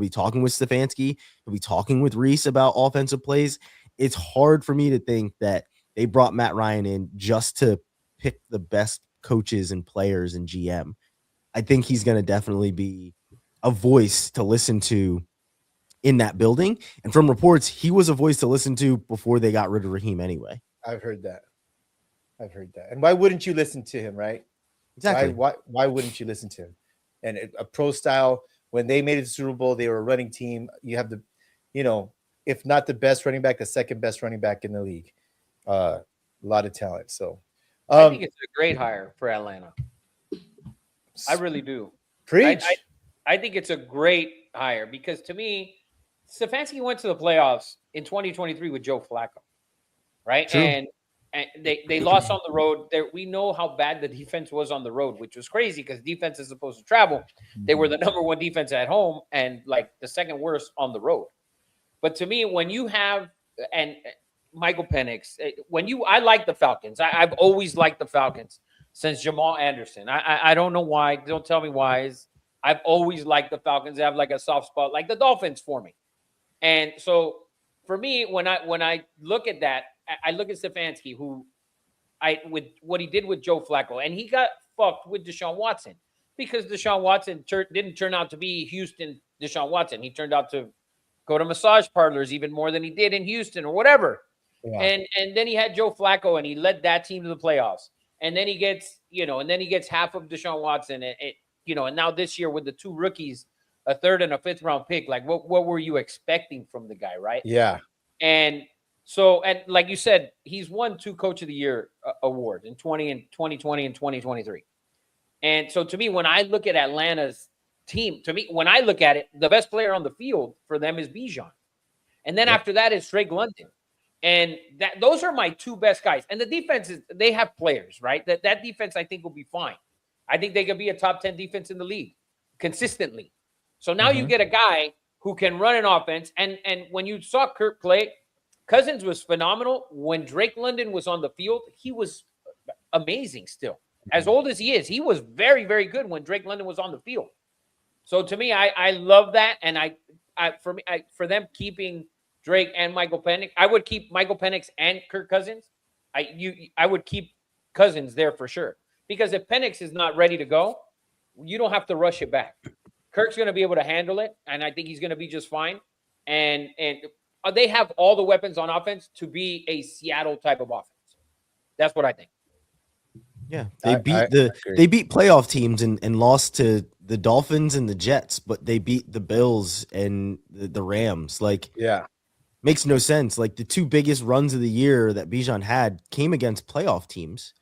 talking with Stefanski. He'll be talking with Reese about offensive plays. It's hard for me to think that they brought Matt Ryan in just to pick the best coaches and players and GM. I think he's going to definitely be a voice to listen to in that building. And from reports, he was a voice to listen to before they got rid of Raheem anyway. I've heard that. And why wouldn't you listen to him, right? Exactly. Why wouldn't you listen to him? And a pro style, when they made it to the Super Bowl, they were a running team. You have the, if not the best running back, the second best running back in the league. A lot of talent. So I think it's a great hire for Atlanta. I really do. Preach. I think it's a great hire because to me, Stefanski went to the playoffs in 2023 with Joe Flacco, right? True. And they lost on the road. There, we know how bad the defense was on the road, which was crazy because defense is supposed to travel. They were the number one defense at home and like the second worst on the road. But to me, when you have and Michael Penix, I like the Falcons. I've always liked the Falcons since Jamal Anderson. I don't know why. Don't tell me why. I've always liked the Falcons. They have like a soft spot, like the Dolphins for me. And so for me, when I look at that, I look at Stefanski, who with what he did with Joe Flacco, and he got fucked with Deshaun Watson because Deshaun Watson didn't turn out to be Houston Deshaun Watson. He turned out to go to massage parlors even more than he did in Houston or whatever. Yeah. And then he had Joe Flacco and he led that team to the playoffs. And then he gets, half of Deshaun Watson and now this year with the two rookies, a third and a fifth round pick, like what were you expecting from the guy, right? Yeah. And like you said, he's won 2 Coach of the Year awards in 2020 and 2023. And so to me, when I look at Atlanta's team, when I look at it, the best player on the field for them is Bijan. And then after that is Drake London. And those are my 2 best guys. And the defense they have players, right? That defense I think will be fine. I think they could be a top 10 defense in the league consistently. So now you get a guy who can run an offense. And when you saw Kirk play, Cousins was phenomenal. When Drake London was on the field, he was amazing still. As old as he is, he was very, very good when Drake London was on the field. So to me, I love that. And for them keeping Drake and Michael Penix, I would keep Michael Penix and Kirk Cousins. I would keep Cousins there for sure. Because if Penix is not ready to go, you don't have to rush it back. Kirk's going to be able to handle it, and I think he's going to be just fine. And they have all the weapons on offense to be a Seattle type of offense. That's what I think. Yeah, they beat playoff teams and lost to the Dolphins and the Jets, but they beat the Bills and the Rams. Like, yeah, makes no sense. Like the 2 biggest runs of the year that Bijan had came against playoff teams.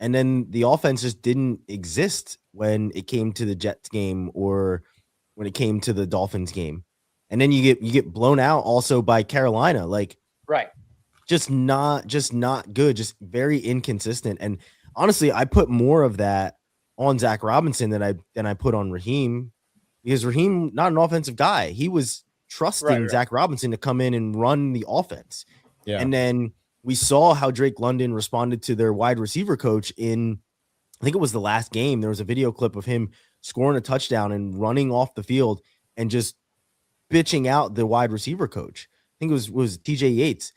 And then the offense just didn't exist when it came to the Jets game or when it came to the Dolphins game. And then you get blown out also by Carolina. Like, right. Just not good, just very inconsistent. And honestly, I put more of that on Zach Robinson than I put on Raheem, because Raheem, not an offensive guy. He was trusting Zach Robinson to come in and run the offense. Yeah. And then we saw how Drake London responded to their wide receiver coach in, I think it was the last game. There was a video clip of him scoring a touchdown and running off the field and just bitching out the wide receiver coach. I think it was TJ Yates,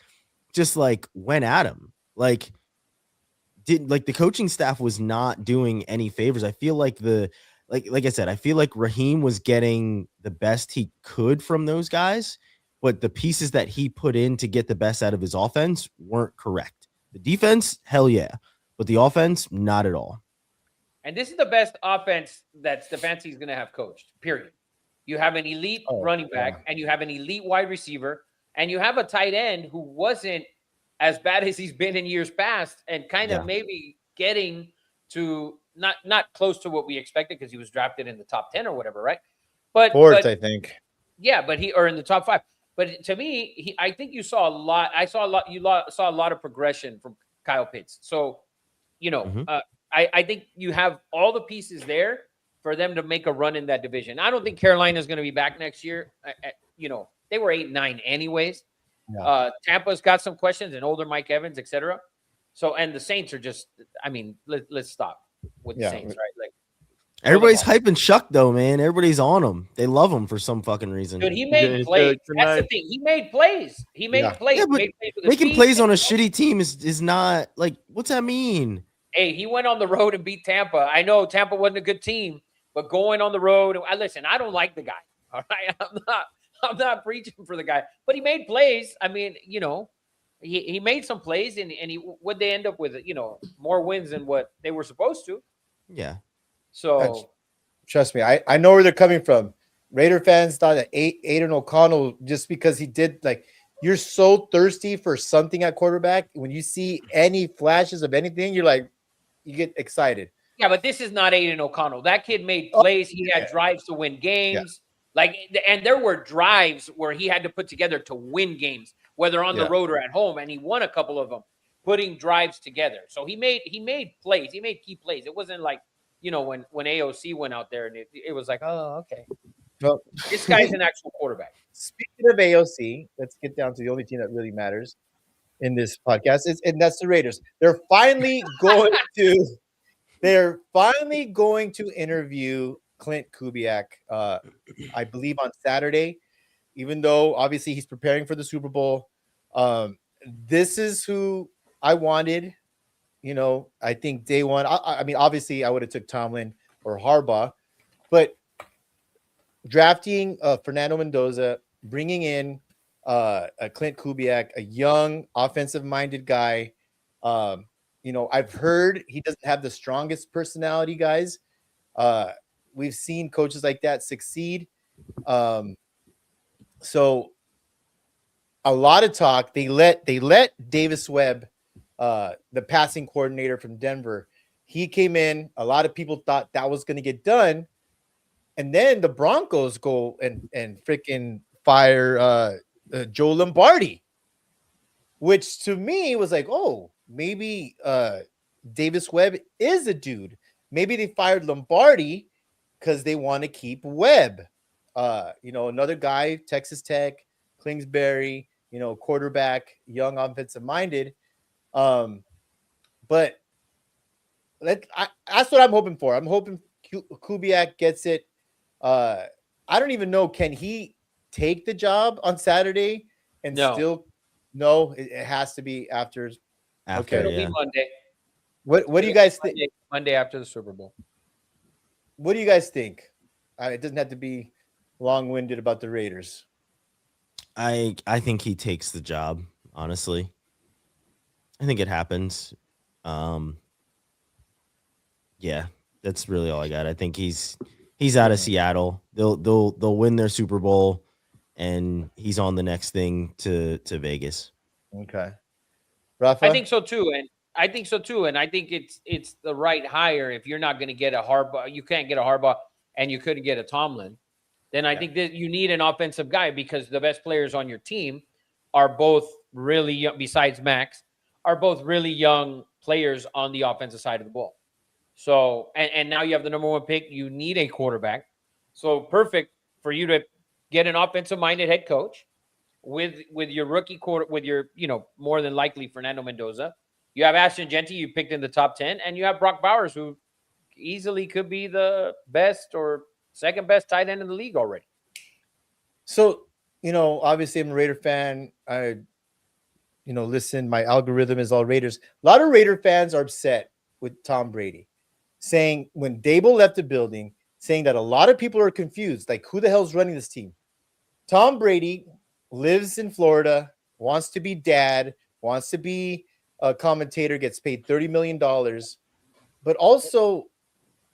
just like went at him. Like the coaching staff was not doing any favors. I feel like like I said, I feel like Raheem was getting the best he could from those guys, but the pieces that he put in to get the best out of his offense weren't correct. The defense, hell yeah, but the offense, not at all. And this is the best offense that Stefanski is going to have coached, period. You have an elite running back, and you have an elite wide receiver, and you have a tight end who wasn't as bad as he's been in years past, and kind of maybe getting to not close to what we expected because he was drafted in the top 10 or whatever, right? But fourth, I think. Yeah, but or in the top 5. But to me, I think you saw a lot. You saw a lot of progression from Kyle Pitts. So, I think you have all the pieces there for them to make a run in that division. I don't think Carolina is going to be back next year. They were 8-9 anyways. Yeah. Tampa's got some questions, and older Mike Evans, etc. So, and the Saints are just, let's stop with the Saints, right? Like, everybody's hyping Shuck though, man. Everybody's on him. They love him for some fucking reason. Dude, he made plays. That's the thing. He made plays. Yeah, but making plays on a shitty team is not like, what's that mean? Hey, he went on the road and beat Tampa. I know Tampa wasn't a good team, but going on the road, listen, I don't like the guy. All right, I'm not preaching for the guy, but he made plays. I mean, he made some plays, and would they end up with more wins than what they were supposed to? Yeah. So, trust me, I know where they're coming from. Raider fans thought that Aiden O'Connell, just because he did, like, you're so thirsty for something at quarterback. When you see any flashes of anything, you're like, you get excited. Yeah, but this is not Aiden O'Connell. That kid made plays. He had drives to win games. Like, and there were drives where he had to put together to win games, whether on the road or at home, and he won a couple of them, putting drives together. So he made plays. He made key plays. It wasn't like, when AOC went out there and it was like, oh, okay, Well, this guy's an actual quarterback. speaking of AOC, let's get down to the only team that really matters in this podcast, and that's the Raiders. They're finally going to interview Clint Kubiak, I believe on Saturday, even though obviously he's preparing for the Super Bowl. This is who I wanted. I think day one, I mean, obviously I would have took Tomlin or Harbaugh, but drafting Fernando Mendoza, bringing in a Clint Kubiak, a young offensive-minded guy. I've heard he doesn't have the strongest personality, guys. We've seen coaches like that succeed. So a lot of talk. They let Davis Webb, the passing coordinator from Denver, he came in. A lot of people thought that was going to get done. And then the Broncos go and freaking fire Joe Lombardi, which to me was like, oh, maybe Davis Webb is a dude. Maybe they fired Lombardi because they want to keep Webb. Another guy, Texas Tech, Kingsbury, quarterback, young, offensive-minded. But that's what I'm hoping for. I'm hoping Kubiak gets it. I don't even know, can he take the job on Saturday and still? No, it has to be after. After, It'll be Monday. What do you guys think? Monday after the Super Bowl. What do you guys think? It doesn't have to be long-winded about the Raiders. I think he takes the job, honestly. I think it happens. Yeah, that's really all I got. I think he's out of Seattle. They'll win their Super Bowl, and he's on the next thing to Vegas. Okay, Rafa? I think so too, and I think it's the right hire. If you're not going to get a Harbaugh, you can't get a Harbaugh, and you couldn't get a Tomlin. Then I think that you need an offensive guy because the best players on your team are both really young, besides Max, are both really young players on the offensive side of the ball. So, and now you have the number one pick. You need a quarterback. So perfect for you to get an offensive-minded head coach with your rookie quarter, with your, more than likely Fernando Mendoza. You have Ashton Genty, you picked in the top 10, and you have Brock Bowers, who easily could be the best or second best tight end in the league already. So, obviously I'm a Raider fan. Listen, my algorithm is all Raiders. A lot of Raider fans are upset with Tom Brady, saying when Dable left the building, saying that a lot of people are confused. Like, who the hell's running this team? Tom Brady lives in Florida, wants to be dad, wants to be a commentator, gets paid $30 million. But also,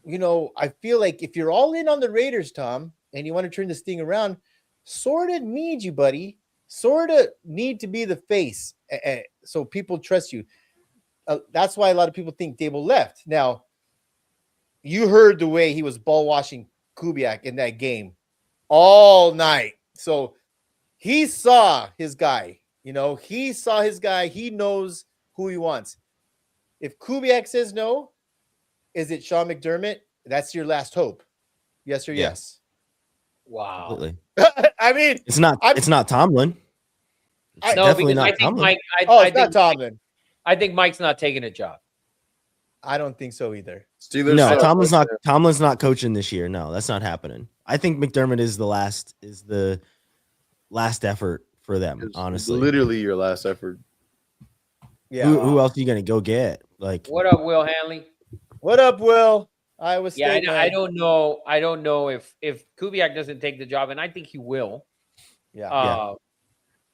I feel like if you're all in on the Raiders, Tom, and you want to turn this thing around, sort of need you, buddy. Sort of need to be the face so people trust you. That's why a lot of people think Dable left. Now, you heard the way he was ball washing Kubiak in that game all night. So he saw his guy. He saw his guy. He knows who he wants. If Kubiak says no, is it Sean McDermott? That's your last hope. Yes or yes? Wow. Completely. I mean, It's not Tomlin. It's No, definitely because I not think Tomlin. Mike. it's not Tomlin. I think Mike's not taking a job. I don't think so either. Steelers. No, Tomlin's not coaching this year. No, that's not happening. I think McDermott is the last effort for them, It's honestly. literally your last effort. Yeah. Who else are you gonna go get? Like, What up, Will Hanley? What up, Will? Iowa Yeah, State. I don't know. I don't know if Kubiak doesn't take the job, and I think he will. Yeah.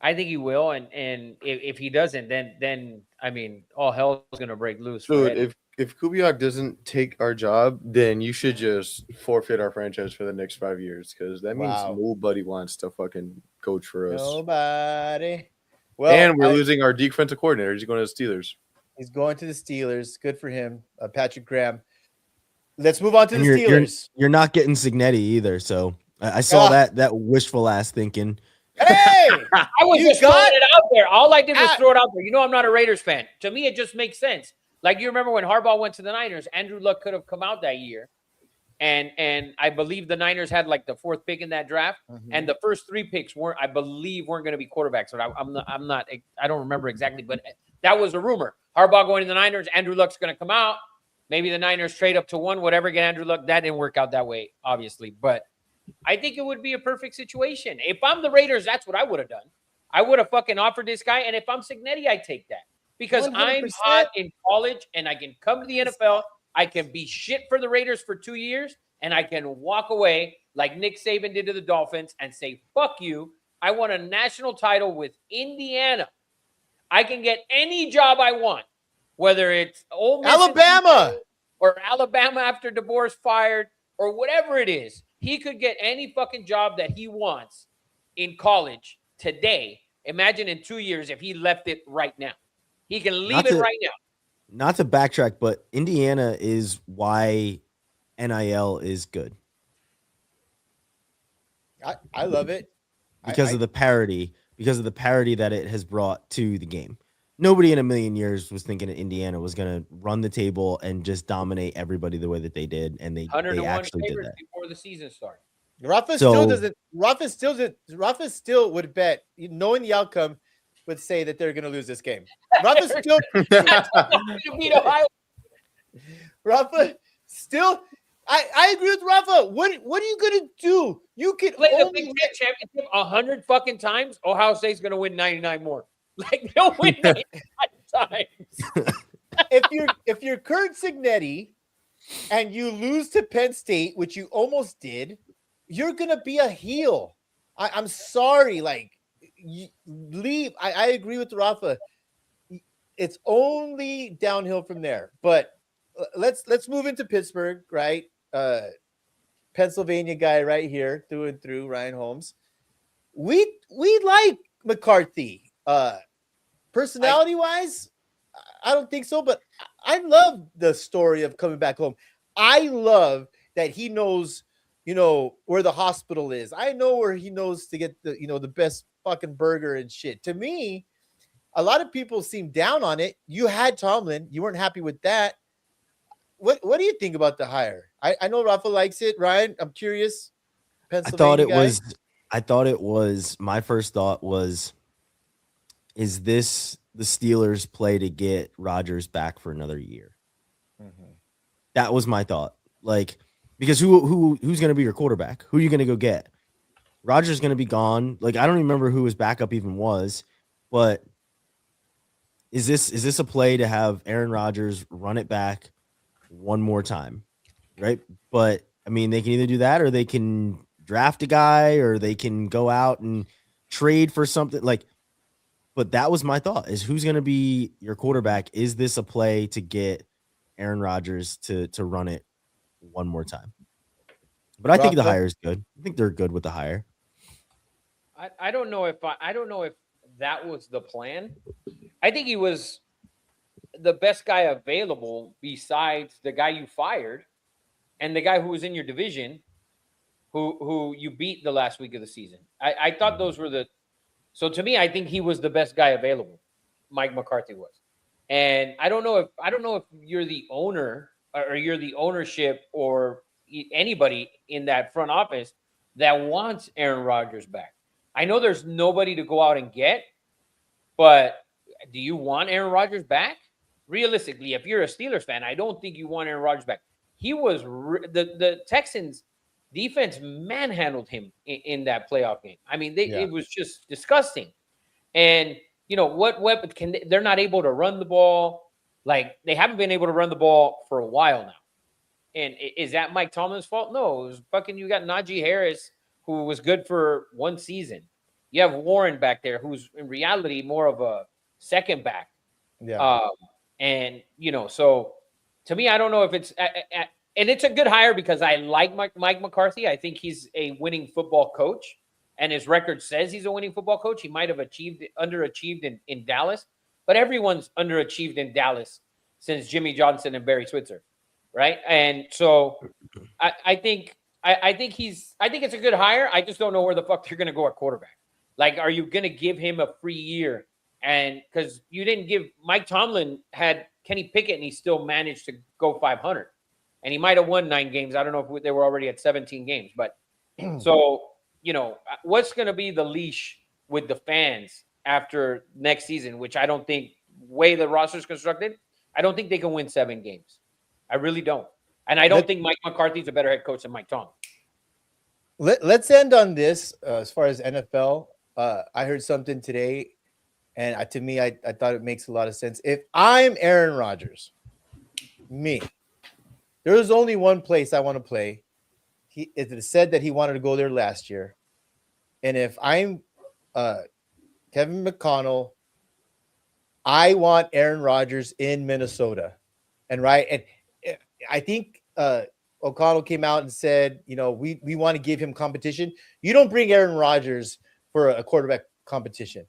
I think he will, and if he doesn't, then I mean, all hell is gonna break loose. for Dude, Eddie. if Kubiak doesn't take our job, then you should just forfeit our franchise for the next 5 years because that means Wow. nobody wants to fucking coach for us. Nobody. Well, And we're losing our defensive coordinator. He's going to the Steelers. he's going to the Steelers. Good for him, Patrick Graham. Let's move on to And the Steelers. you're not getting Signetti either. So I saw Yeah. that wishful ass thinking. Hey, I was You just got- throwing it out there. All I did was Ah. throw it out there. You know, I'm not a Raiders fan. To me, it just makes sense. Like, you remember when Harbaugh went to the Niners, Andrew Luck could have come out that year. And I believe the Niners had like the 4th pick in that draft. And the first 3 picks weren't going to be quarterbacks. But I don't remember exactly, but that was a rumor. Harbaugh going to the Niners, Andrew Luck's going to come out. Maybe the Niners trade up to 1, whatever, get Andrew Luck. That didn't work out that way, obviously. But I think it would be a perfect situation. If I'm the Raiders, that's what I would have done. I would have fucking offered this guy. And if I'm Signetti, I take that. Because I'm 100%. hot in college and I can come to the NFL. I can be shit for the Raiders for 2 years, and I can walk away like Nick Saban did to the Dolphins and say, fuck you. I want a national title with Indiana. I can get any job I want, whether it's Ole Miss Alabama. or Alabama after DeBoer's fired or whatever it is. He could get any fucking job that he wants in college today. Imagine in 2 years if he left it right now. He can leave it right now. Not to backtrack, but Indiana is why NIL is good I love it. because of the parity, that it has brought to the game. Nobody in a million years was thinking that Indiana was going to run the table and just dominate everybody the way that they did, and they 101 actually did favorites that. before the season started. Rafa still would bet, knowing the outcome, would say that they're going to lose this game. Rafa still, I agree with Rafa. What are you going to do? You can Play the only Big Ten championship 100 fucking times. Ohio State's going to win 99 more. Like, they'll win 99 times. if you're Kurt Signetti and you lose to Penn State, which you almost did, you're going to be a heel. I'm sorry. Like, leave. I agree with Rafa. It's only downhill from there. But let's move into Pittsburgh, right? Pennsylvania guy right here, through and through, Ryan Holmes. We like McCarthy. Personality wise, I don't think so, but I love the story of coming back home. I love that he knows, where the hospital is. I know where he knows to get the best fucking burger and shit. To me, a lot of people seem down on it. You had Tomlin. You weren't happy with that. What do you think about the hire? I know Rafa likes it. Ryan, I'm curious. I thought it was my first thought was, is this the Steelers' play to get Rodgers back for another year? Mm-hmm. That was my thought. Like, because who's going to be your quarterback? Who are you going to go get? Rodgers going to be gone. Like, I don't remember who his backup even was, but is this a play to have Aaron Rodgers run it back one more time? Right. But I mean, they can either do that or they can draft a guy or they can go out and trade for something like, but that was my thought, is who's going to be your quarterback? Is this a play to get Aaron Rodgers to run it one more time? But I think the hire is good. I think they're good with the hire. I don't know if that was the plan. I think he was the best guy available besides the guy you fired and the guy who was in your division who you beat the last week of the season. I thought those were so to me, I think he was the best guy available. Mike McCarthy was. And I don't know if you're the owner or you're the ownership or anybody in that front office that wants Aaron Rodgers back. I know there's nobody to go out and get, but do you want Aaron Rodgers back? Realistically, if you're a Steelers fan, I don't think you want Aaron Rodgers back. He was the Texans defense manhandled him in that playoff game. I mean, it was just disgusting. And what weapon they're not able to run the ball. Like, they haven't been able to run the ball for a while now. And is that Mike Tomlin's fault? No, it was fucking, you got Najee Harris, who was good for one season. You have Warren back there, who's in reality more of a second back. Yeah. And, so to me, I don't know if it's and it's a good hire because I like Mike McCarthy. I think he's a winning football coach, and his record says he's a winning football coach. He might have underachieved in Dallas, but everyone's underachieved in Dallas since Jimmy Johnson and Barry Switzer. right? And so I think it's a good hire. I just don't know where the fuck they're gonna go at quarterback. Like, are you gonna give him a free year? And because you didn't give Mike Tomlin had Kenny Pickett and he still managed to go 500, and he might have won 9 games. I don't know if they were already at 17 games, but so what's gonna be the leash with the fans after next season? Which I don't think way the roster's constructed. I don't think they can win 7 games. I really don't. And I don't think Mike McCarthy's a better head coach than Mike Tomlin. Let's end on this as far as NFL. I heard something today, and to me, I thought it makes a lot of sense. If I'm Aaron Rodgers, there's only one place I want to play. It said that he wanted to go there last year. And if I'm Kevin McConnell, I want Aaron Rodgers in Minnesota. And I think O'Connell came out and said, we want to give him competition. You don't bring Aaron Rodgers for a quarterback competition.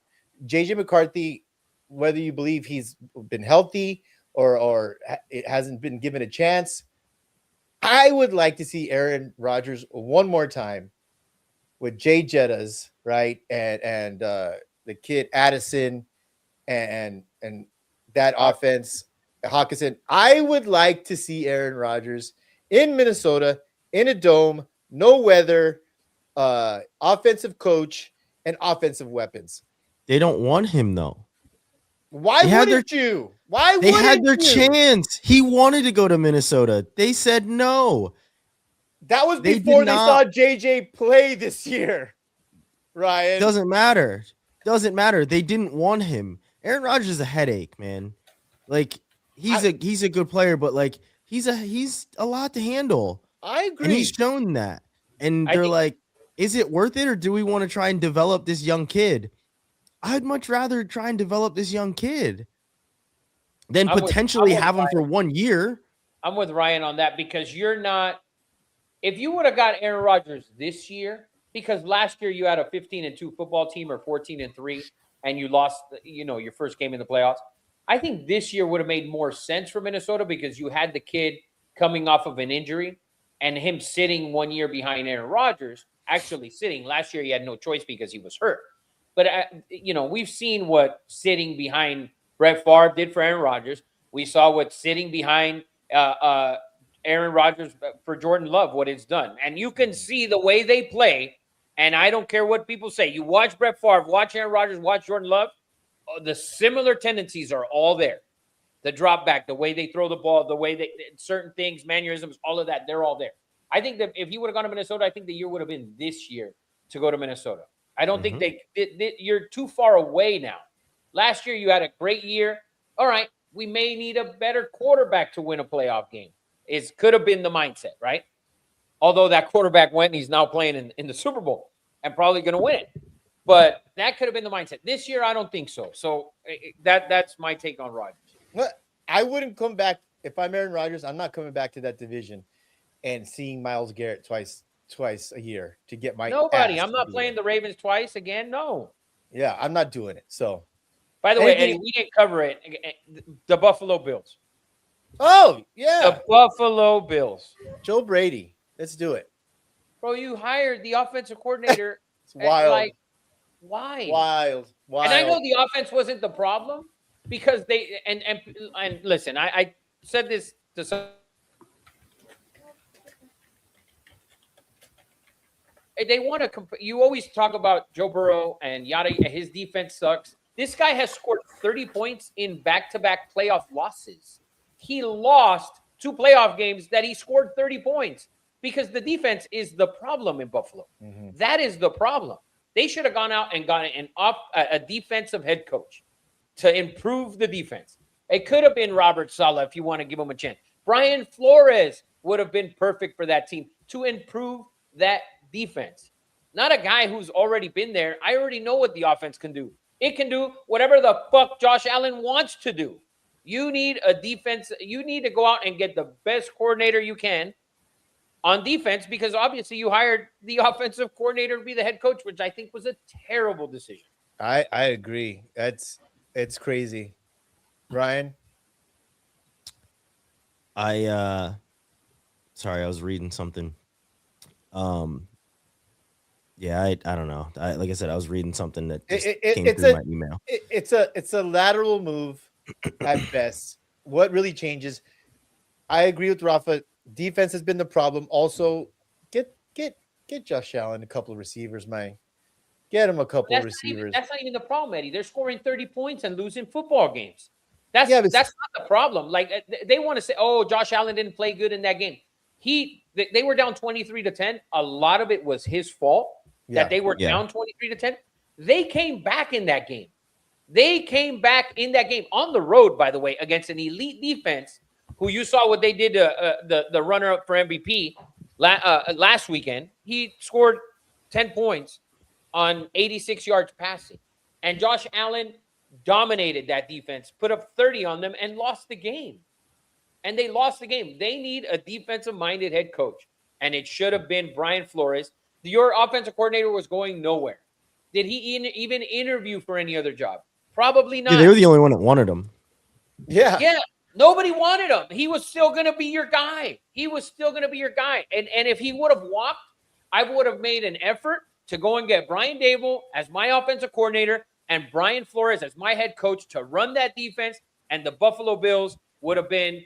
JJ McCarthy, whether you believe he's been healthy or it hasn't been given a chance, I would like to see Aaron Rodgers one more time with Jay Jettas, right? And the kid Addison and that offense, Hawkinson. I would like to see Aaron Rodgers in Minnesota in a dome, no weather, offensive coach, and offensive weapons. They don't want him though. Why wouldn't you? Why they wouldn't had their you? chance. He wanted to go to Minnesota. They said no. That was They before did they saw JJ play this year, Ryan. Doesn't matter. Doesn't matter. They didn't want him. Aaron Rodgers is a headache, man. Like he's a good player, but like he's a lot to handle. I agree. And he's shown that. And they're like, is it worth it, or do we want to try and develop this young kid? I'd much rather try and develop this young kid than potentially have him for 1 year. I'm with Ryan on that because you're not. If you would have got Aaron Rodgers this year, because last year you had a 15-2 football team or 14-3, and you lost, your first game in the playoffs. I think this year would have made more sense for Minnesota because you had the kid coming off of an injury and him sitting 1 year behind Aaron Rodgers, actually sitting. Last year he had no choice because he was hurt. But, we've seen what sitting behind Brett Favre did for Aaron Rodgers. We saw what sitting behind Aaron Rodgers for Jordan Love, what it's done. And you can see the way they play, and I don't care what people say. You watch Brett Favre, watch Aaron Rodgers, watch Jordan Love, the similar tendencies are all there. The drop back, the way they throw the ball, the way certain things, mannerisms, all of that, they're all there. I think that if he would have gone to Minnesota, I think the year would have been this year to go to Minnesota. I don't think you're too far away now. Last year, you had a great year. All right, we may need a better quarterback to win a playoff game. It could have been the mindset, right? Although that quarterback went and he's now playing in the Super Bowl and probably going to win it. But that could have been the mindset. This year, I don't think so. So that's my take on Rodgers. I wouldn't come back. If I'm Aaron Rodgers, I'm not coming back to that division and seeing Myles Garrett twice a year to get my nobody. I'm not playing the Ravens twice again. No. Yeah, I'm not doing it. So, by the way, Eddie, we didn't cover it. The Buffalo Bills. Oh, yeah. The Buffalo Bills. Joe Brady. Let's do it. Bro, you hired the offensive coordinator. It's wild. Like, why? Wild. And I know the offense wasn't the problem because they and listen, I said this to some. They want to. You always talk about Joe Burrow and yada. His defense sucks. This guy has scored 30 points in back-to-back playoff losses. He lost 2 playoff games that he scored 30 points because the defense is the problem in Buffalo. Mm-hmm. That is the problem. They should have gone out and gotten a defensive head coach to improve the defense. It could have been Robert Saleh if you want to give him a chance. Brian Flores would have been perfect for that team to improve that defense. Not a guy who's already been there. I already know what the offense can do. It can do whatever the fuck Josh Allen wants to do. You need a defense. You need to go out and get the best coordinator you can on defense because obviously you hired the offensive coordinator to be the head coach, which I think was a terrible decision. I agree. It's crazy. Ryan? I Sorry, I was reading something. Yeah, I don't know. Like I said, I was reading something that just came It's through a my email. it's a lateral move at best. What really changes? I agree with Rafa. Defense has been the problem. Also, get Josh Allen a couple of receivers, man. Get him a couple of receivers. That's not even the problem, Eddie. They're scoring 30 points and losing football games. Yeah, but That's not the problem. Like they want to say, oh, Josh Allen didn't play good in that game. They were down 23-10. A lot of it was his fault that they were down 23-10. They came back in that game. They came back in that game on the road, by the way, against an elite defense who you saw what they did to the runner-up for MVP last weekend. He scored 10 points on 86 yards passing. And Josh Allen dominated that defense, put up 30 on them, and lost the game. And they lost the game. They need a defensive-minded head coach. And it should have been Brian Flores. Your offensive coordinator was going nowhere. Did he even interview for any other job? Probably not. Yeah, they were the only one that wanted him. Yeah. Nobody wanted him. He was still going to be your guy. And if he would have walked, I would have made an effort to go and get Brian Dable as my offensive coordinator and Brian Flores as my head coach to run that defense, and the Buffalo Bills would have been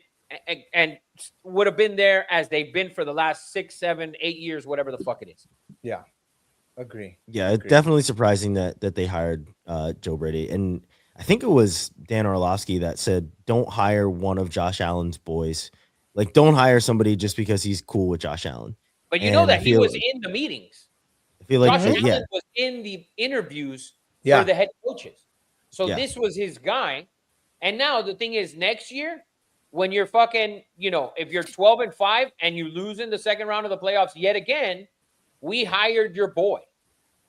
there as they've been for the last 6, 7, 8 years, whatever the fuck it is. Yeah. Agree. Yeah, it's definitely surprising that they hired Joe Brady. And I think it was Dan Orlovsky that said, don't hire one of Josh Allen's boys. Like, don't hire somebody just because he's cool with Josh Allen. But you know that he was in the meetings. I feel like Josh Allen was in the interviews for the head coaches. So this was his guy. And now the thing is, next year, when you're fucking, if you're 12-5 and you lose in the second round of the playoffs yet again, we hired your boy.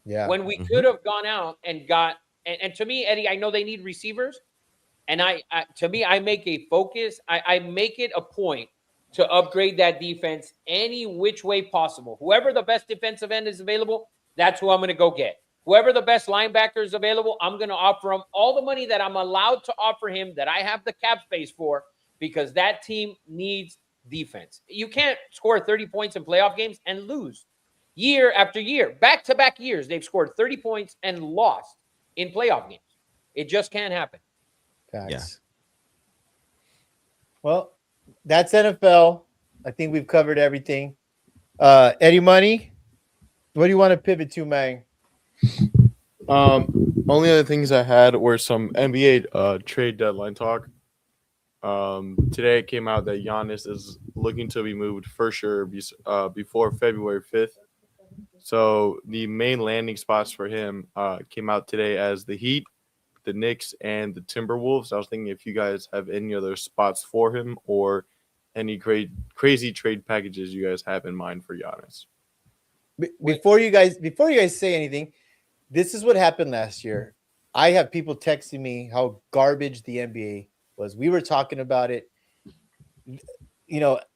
Yeah. When we could have gone out and got, and to me, Eddie, I know they need receivers. And I make a focus. I make it a point to upgrade that defense any which way possible. Whoever the best defensive end is available, that's who I'm going to go get. Whoever the best linebacker is available, I'm going to offer him all the money that I'm allowed to offer him, that I have the cap space for, because that team needs defense. You can't score 30 points in playoff games and lose. Year after year, back-to-back years, they've scored 30 points and lost in playoff games. It just can't happen. Facts. Yeah. Well, that's NFL. I think we've covered everything. Eddie Money, what do you want to pivot to, man? Only other things I had were some NBA trade deadline talk. Today it came out that Giannis is looking to be moved for sure before February 5th. So the main landing spots for him came out today as the Heat, the Knicks, and the Timberwolves. I was thinking if you guys have any other spots for him or any crazy trade packages you guys have in mind for Giannis. Before you guys say anything, this is what happened last year. I have people texting me how garbage the NBA was. We were talking about it.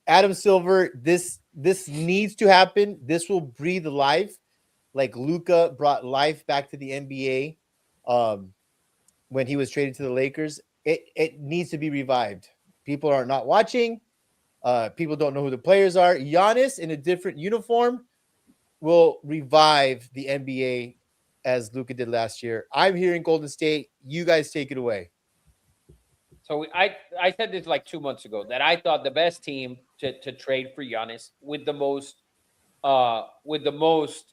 Adam Silver, this needs to happen. This will breathe life, like Luka brought life back to the NBA when he was traded to the Lakers. It needs to be revived. People are not watching. People don't know who the players are. Giannis in a different uniform will revive the NBA as Luka did last year. I'm here in Golden State. You guys take it away. So I said this like 2 months ago that I thought the best team to trade for Giannis with the most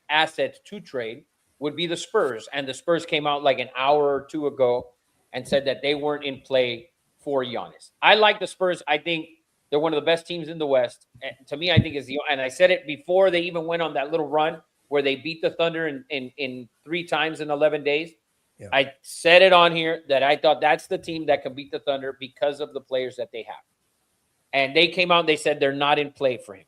assets to trade would be the Spurs. And the Spurs came out like an hour or two ago and said that they weren't in play for Giannis. I like the Spurs. I think they're one of the best teams in the West. And to me, I think and I said it before they even went on that little run where they beat the Thunder in 3 times in 11 days. Yeah. I said it on here that I thought that's the team that can beat the Thunder because of the players that they have. And they came out and they said they're not in play for him,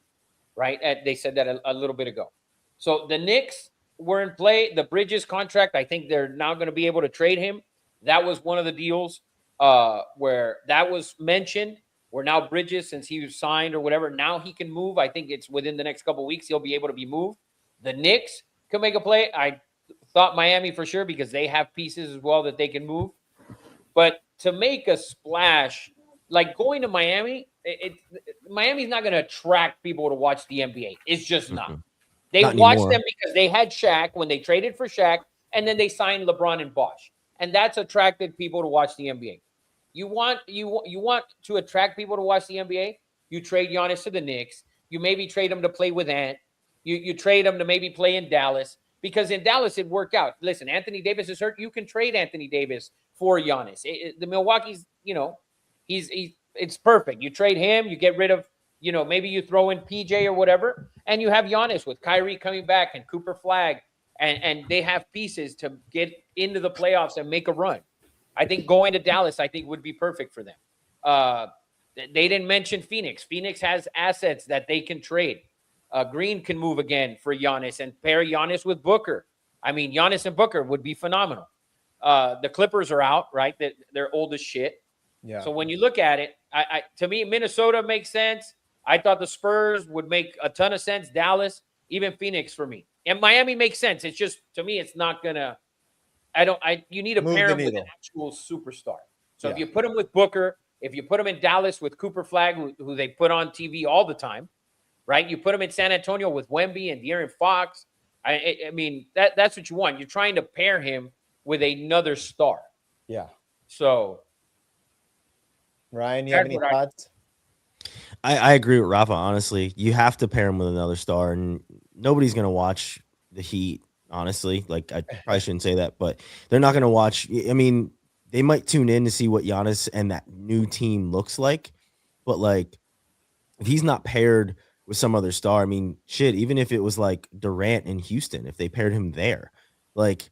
right? And they said that a little bit ago. So the Knicks were in play. The Bridges contract, I think they're now going to be able to trade him. That was one of the deals where that was mentioned, where now Bridges, since he was signed or whatever, now he can move. I think it's within the next couple of weeks he'll be able to be moved. The Knicks can make a play. I thought Miami for sure because they have pieces as well that they can move. But to make a splash, like going to Miami Miami's not going to attract people to watch the NBA. It's just not. Mhm. They Not watch anymore. them because they had Shaq when they traded for Shaq, and then they signed LeBron and Bosh, and that's attracted people to watch the NBA. You want to attract people to watch the NBA? You trade Giannis to the Knicks. You maybe trade him to play with Ant. You trade him to maybe play in Dallas, because in Dallas it'd work out. Listen, Anthony Davis is hurt. You can trade Anthony Davis for Giannis. The Milwaukee's, it's perfect. You trade him, you get rid of, maybe you throw in PJ or whatever, and you have Giannis with Kyrie coming back and Cooper Flag, and they have pieces to get into the playoffs and make a run. I think going to Dallas, I think, would be perfect for them. They didn't mention Phoenix. Phoenix has assets that they can trade. Green can move again for Giannis and pair Giannis with Booker. I mean, Giannis and Booker would be phenomenal. The Clippers are out, right? They're old as shit. Yeah. So when you look at it, to me, Minnesota makes sense. I thought the Spurs would make a ton of sense. Dallas, even Phoenix for me. And Miami makes sense. It's just, to me, it's not going to – you need to Move pair the him with an needle. actual superstar. So if Yeah. you put him with Booker, if you put him in Dallas with Cooper Flag, who they put on TV all the time, right? You put him in San Antonio with Wemby and De'Aaron Fox. I mean, that's what you want. You're trying to pair him with another star. Yeah. So Ryan, you have That's any what I- thoughts? I agree with Rafa. Honestly, you have to pair him with another star, and nobody's gonna watch the Heat. Honestly, like I probably shouldn't say that, but they're not gonna watch. I mean, they might tune in to see what Giannis and that new team looks like, but like if he's not paired with some other star, I mean, shit. Even if it was like Durant in Houston, if they paired him there, like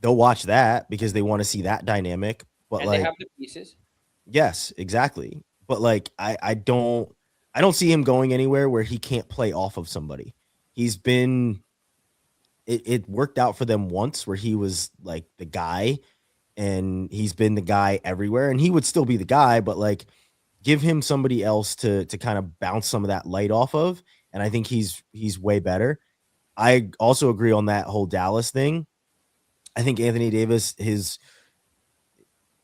they'll watch that because they want to see that dynamic. But and like, they have the pieces. yes, exactly. But like I don't see him going anywhere where he can't play off of somebody. He's been it worked out for them once where he was like the guy, and he's been the guy everywhere, and he would still be the guy, but like give him somebody else to kind of bounce some of that light off of, and I think he's way better. I also agree on that whole Dallas thing. I think Anthony Davis,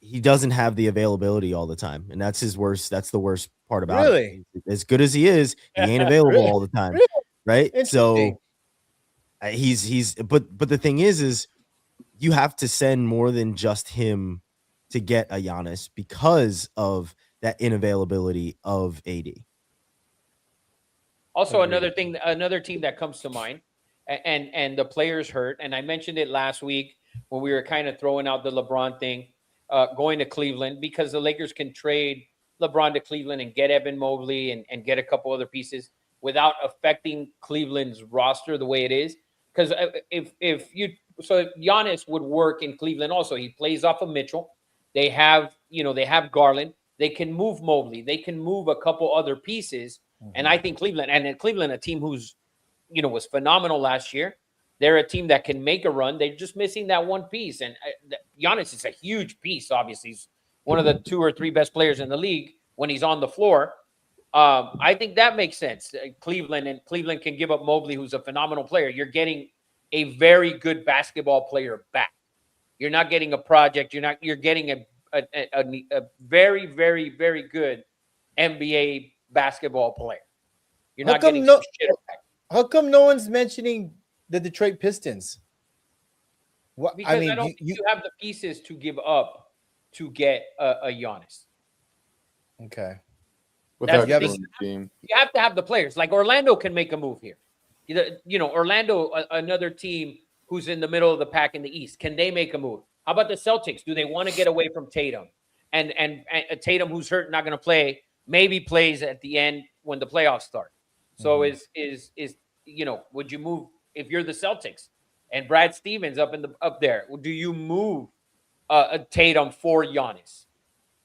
he doesn't have the availability all the time, and that's his worst. That's the worst part about Really? it. As good as he is, he ain't available Really? all the time, Really? right? So Interesting. he's but the thing is you have to send more than just him to get a Giannis because of that inavailability of AD. Also, Agreed. another team that comes to mind, and the players hurt, and I mentioned it last week when we were kind of throwing out the LeBron thing, going to Cleveland, because the Lakers can trade LeBron to Cleveland and get Evan Mobley and get a couple other pieces without affecting Cleveland's roster the way it is. Because so Giannis would work in Cleveland also. He plays off of Mitchell. They have Garland. They can move Mobley. They can move a couple other pieces. And I think Cleveland, a team who's, was phenomenal last year. They're a team that can make a run. They're just missing that one piece. And Giannis is a huge piece. Obviously, he's one of the 2 or 3 best players in the league when he's on the floor. I think that makes sense. Cleveland can give up Mobley, who's a phenomenal player. You're getting a very good basketball player back. You're not getting a project. You're getting a very, very, very good NBA basketball player. You're How not come getting no- some shit back. How come no one's mentioning the Detroit Pistons? What Because I I don't mean, think you have the pieces to give up to get a Giannis. okay. Without the killing thing. the team. You have to have the players. Like Orlando can make a move here. Orlando, another team who's in the middle of the pack in the East. Can they make a move? How about the Celtics? Do they want to get away from Tatum? And Tatum, who's hurt, not going to play, maybe plays at the end when the playoffs start. So would you move if you're the Celtics and Brad Stevens up there? Do you move Tatum for Giannis?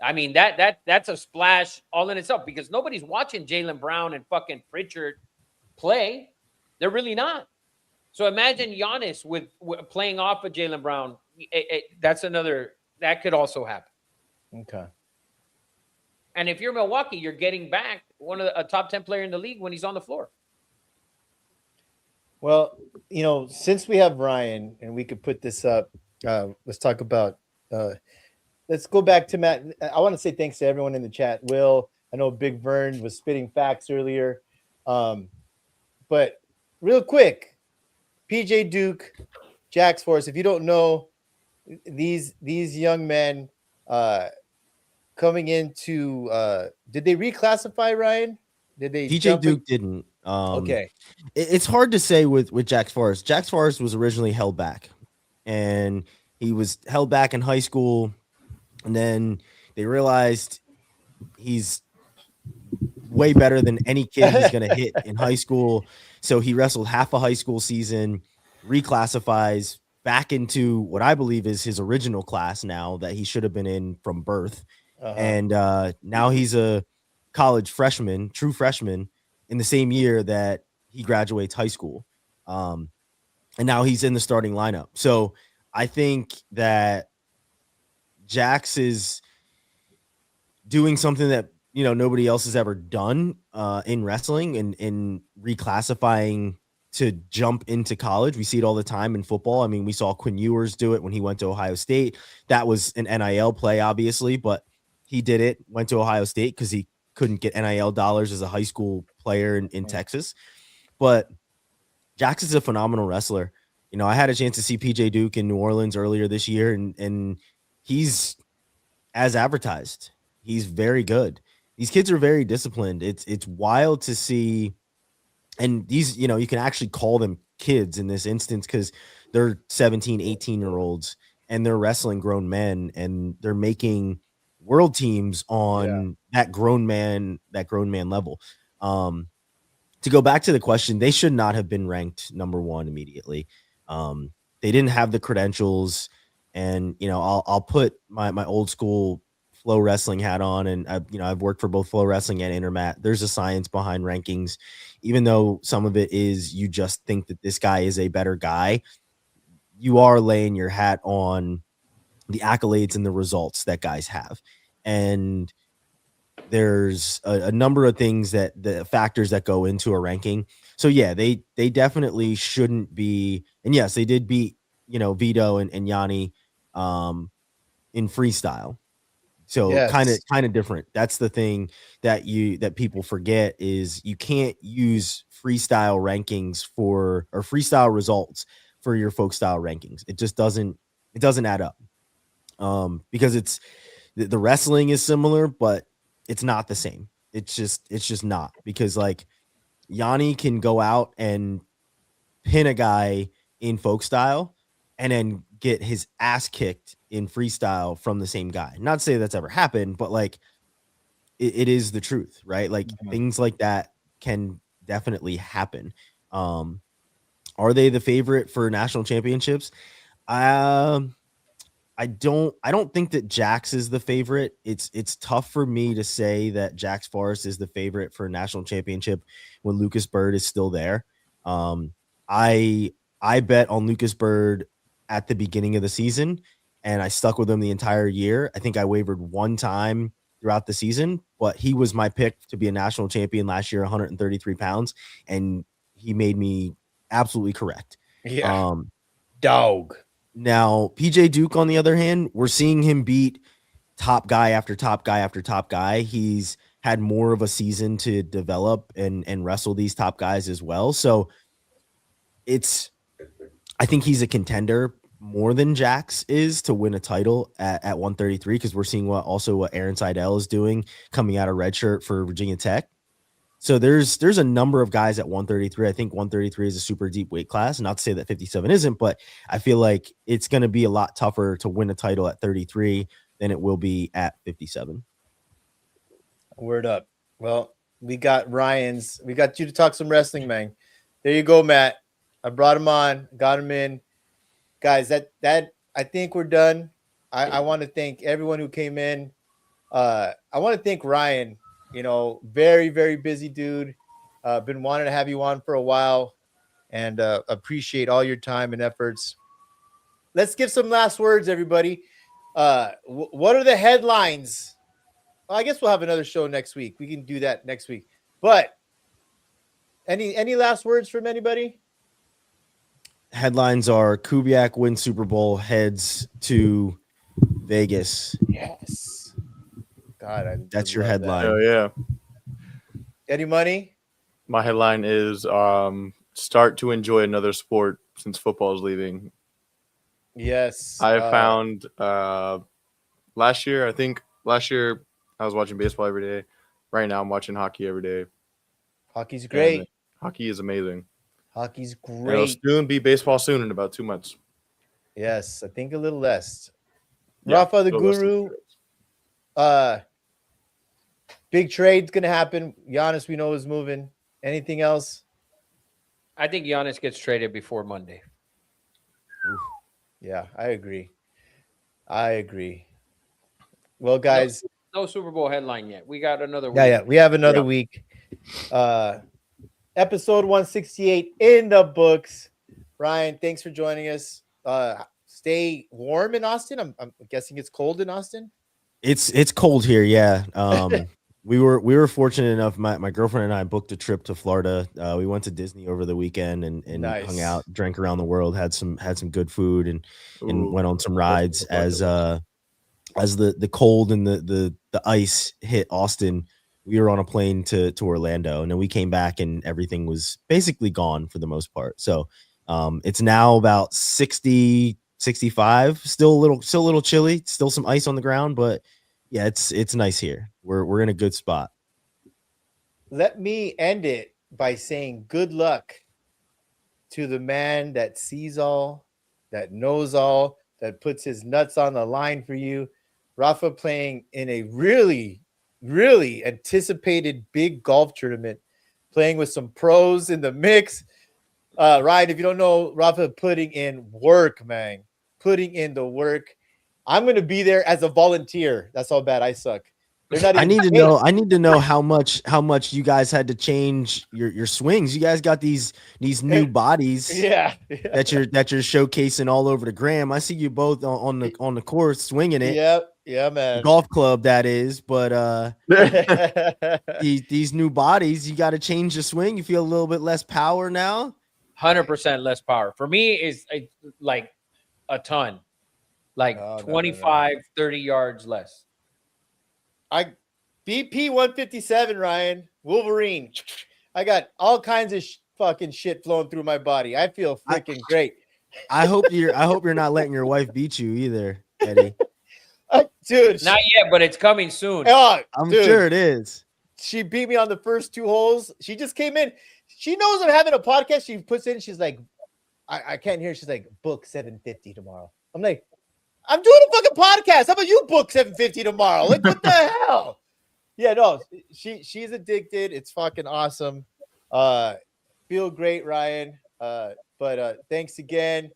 I mean, that's a splash all in itself, because nobody's watching Jaylen Brown and fucking Pritchard play. They're really not. So imagine Giannis with playing off of Jaylen Brown. That could also happen. Okay. And if you're Milwaukee, you're getting back a top 10 player in the league when he's on the floor. Well, since we have Ryan and we could put this up, let's talk about let's go back to Matt. I want to say thanks to everyone in the chat. Will, I know Big Vern was spitting facts earlier. But real quick, PJ Duke, Jax Force. If you don't know, these young men coming into did they reclassify, Ryan? Did they PJ Duke didn't. Okay. It's hard to say with Jax Forrest. Jax Forrest was originally held back, and he was held back in high school, and then they realized he's way better than any kid he's going to hit in high school. So he wrestled half a high school season, reclassifies back into what I believe is his original class now that he should have been in from birth. And now he's a college freshman, true freshman, in the same year that he graduates high school. And now he's in the starting lineup. So I think that Jax is doing something that, you know, nobody else has ever done in wrestling and in reclassifying to jump into college. We see it all the time in football. I mean, we saw Quinn Ewers do it when he went to Ohio State. That was an NIL play, obviously, but he did it, went to Ohio State because he couldn't get NIL dollars as a high school player in Texas. But Jax is a phenomenal wrestler. You know, I had a chance to see PJ Duke in New Orleans earlier this year, and he's as advertised. He's very good. These kids are very disciplined. It's wild to see. And these, you know, you can actually call them kids in this instance because they're 17, 18-year-olds and they're wrestling grown men and they're making world teams on that grown man level. To go back to the question, they should not have been ranked number one immediately. They didn't have the credentials, and you know, I'll put my old school Flow Wrestling hat on, and I've worked for both Flow Wrestling and Intermat. There's a science behind rankings, even though some of it is you just think that this guy is a better guy. You are laying your hat on the accolades and the results that guys have, and there's a number of things that the factors that go into a ranking. So yeah, they definitely shouldn't be. And yes, they did beat, you know, Vito and Yanni in freestyle. So kind of different. That's the thing that people forget is you can't use freestyle rankings or freestyle results for your folk style rankings. It just doesn't add up. Because it's the wrestling is similar, but it's not the same. It's just not, because like Yanni can go out and pin a guy in folk style and then get his ass kicked in freestyle from the same guy. Not to say that's ever happened, but like it is the truth, right? Like things like that can definitely happen. Are they the favorite for national championships? I don't think that Jax is the favorite. It's tough for me to say that Jax Forrest is the favorite for a national championship when Lucas Bird is still there. I bet on Lucas Bird at the beginning of the season, and I stuck with him the entire year. I think I wavered one time throughout the season, but he was my pick to be a national champion last year, 133 pounds, and he made me absolutely correct. Yeah. Dog. Now, PJ Duke, on the other hand, we're seeing him beat top guy after top guy after top guy. He's had more of a season to develop and wrestle these top guys as well. So I think he's a contender more than Jax is to win a title at 133, because we're seeing what Aaron Seidel is doing coming out of redshirt for Virginia Tech. So there's a number of guys at 133. I think 133 is a super deep weight class. Not to say that 57 isn't, but I feel like it's going to be a lot tougher to win a title at 33 than it will be at 57. Word up. Well, we got you to talk some wrestling, man. There you go, Matt. I brought him on, got him in. Guys, that I think we're done. I want to thank everyone who came in. I want to thank Ryan. You know, very, very busy dude. Been wanting to have you on for a while, and appreciate all your time and efforts. Let's give some last words, everybody. What are the headlines? Well, I guess we'll have another show next week. We can do that next week. But any last words from anybody? Headlines are Kubiak wins Super Bowl, heads to Vegas. Yes. God, I That's your love that. headline. Oh yeah. Eddie Money. My headline is start to enjoy another sport since football is leaving. Yes. I found last year I was watching baseball every day. Right now I'm watching hockey every day. Hockey's great. And hockey is amazing. Hockey's And great. it'll soon be baseball soon in about 2 months. Yes, I think a little less. Yeah, Rafa the little less than Guru. 2 months. Big trade's gonna happen. Giannis, we know, is moving. Anything else? I think Giannis gets traded before Monday. Yeah, I agree. Well, guys, No Super Bowl headline yet. We got another week. yeah, we have another Yeah. week. Episode 168 in the books. Ryan, thanks for joining us. Stay warm in Austin. I'm guessing it's cold in Austin. It's cold here, yeah. We were fortunate enough. My girlfriend and I booked a trip to Florida. We went to Disney over the weekend and Nice. hung out, drank around the world, had some good food and Ooh. went on some rides That's as the cold and the ice hit Austin. We were on a plane to Orlando, and then we came back and everything was basically gone for the most part. So it's now about 60, 65, still a little chilly, still some ice on the ground, but yeah, it's nice here. We're in a good spot. Let me end it by saying good luck to the man that sees all, that knows all, that puts his nuts on the line for you. Rafa playing in a really, really anticipated big golf tournament, playing with some pros in the mix. Ryan, if you don't know, Rafa putting in work, man, putting in the work. I'm going to be there as a volunteer. That's how bad I suck. I need to know how much you guys had to change your swings. You guys got these new bodies Yeah. that you're showcasing all over the gram. I see you both on the course swinging it. Yeah, man. Golf club, that is. But these new bodies, you got to change the swing. You feel a little bit less power now. 100% less power. For me, is like a ton, like No, 25, 30 yards less. I BP 157, Ryan Wolverine. I got all kinds of fucking shit flowing through my body. I feel freaking great. I hope you're not letting your wife beat you either, Eddie. Dude, Not yet, but it's coming soon. I'm dude, sure it is. she beat me on the first 2 holes. She just came in. She knows I'm having a podcast. She puts in. She's like, I can't hear. She's like, book 750 tomorrow. I'm like, I'm doing a fucking podcast. How about you book 750 tomorrow? Like, what the hell? Yeah, no, she's addicted. It's fucking awesome. Feel great, Ryan. But thanks again,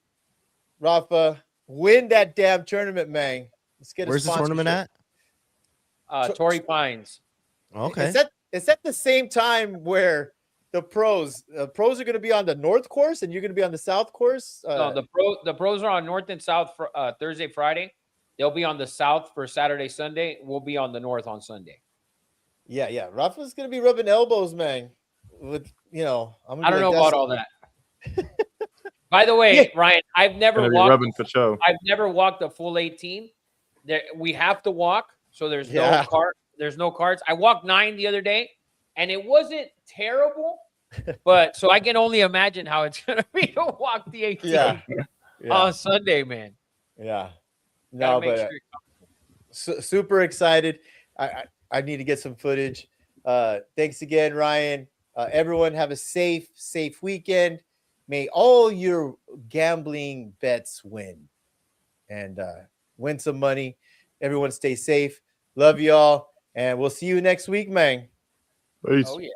Rafa. Win that damn tournament, man. Let's get. Where's the tournament at? Torrey Pines. Okay. It's at the same time where the pros are going to be on the north course and you're going to be on the south course. No, the pros are on north and south for Thursday, Friday. They'll be on the south for Saturday, Sunday. We'll be on the north on Sunday. Yeah. Rafa's going to be rubbing elbows, man. With I don't know about all that. By the way, Yeah. Ryan, I've never Gonna be walked. rubbing for show. I've never walked a full 18. We have to walk, so there's Yeah. no cart. There's no carts. I walked 9 the other day, and it wasn't terrible, but so I can only imagine how it's gonna be to walk the 18 Yeah. on Sunday, man. Yeah. Gotta No, make but sure you're super excited. I need to get some footage. Thanks again, Ryan. Everyone have a safe weekend. May all your gambling bets win and win some money. Everyone stay safe. Love y'all. And we'll see you next week, man. Peace. Oh yeah.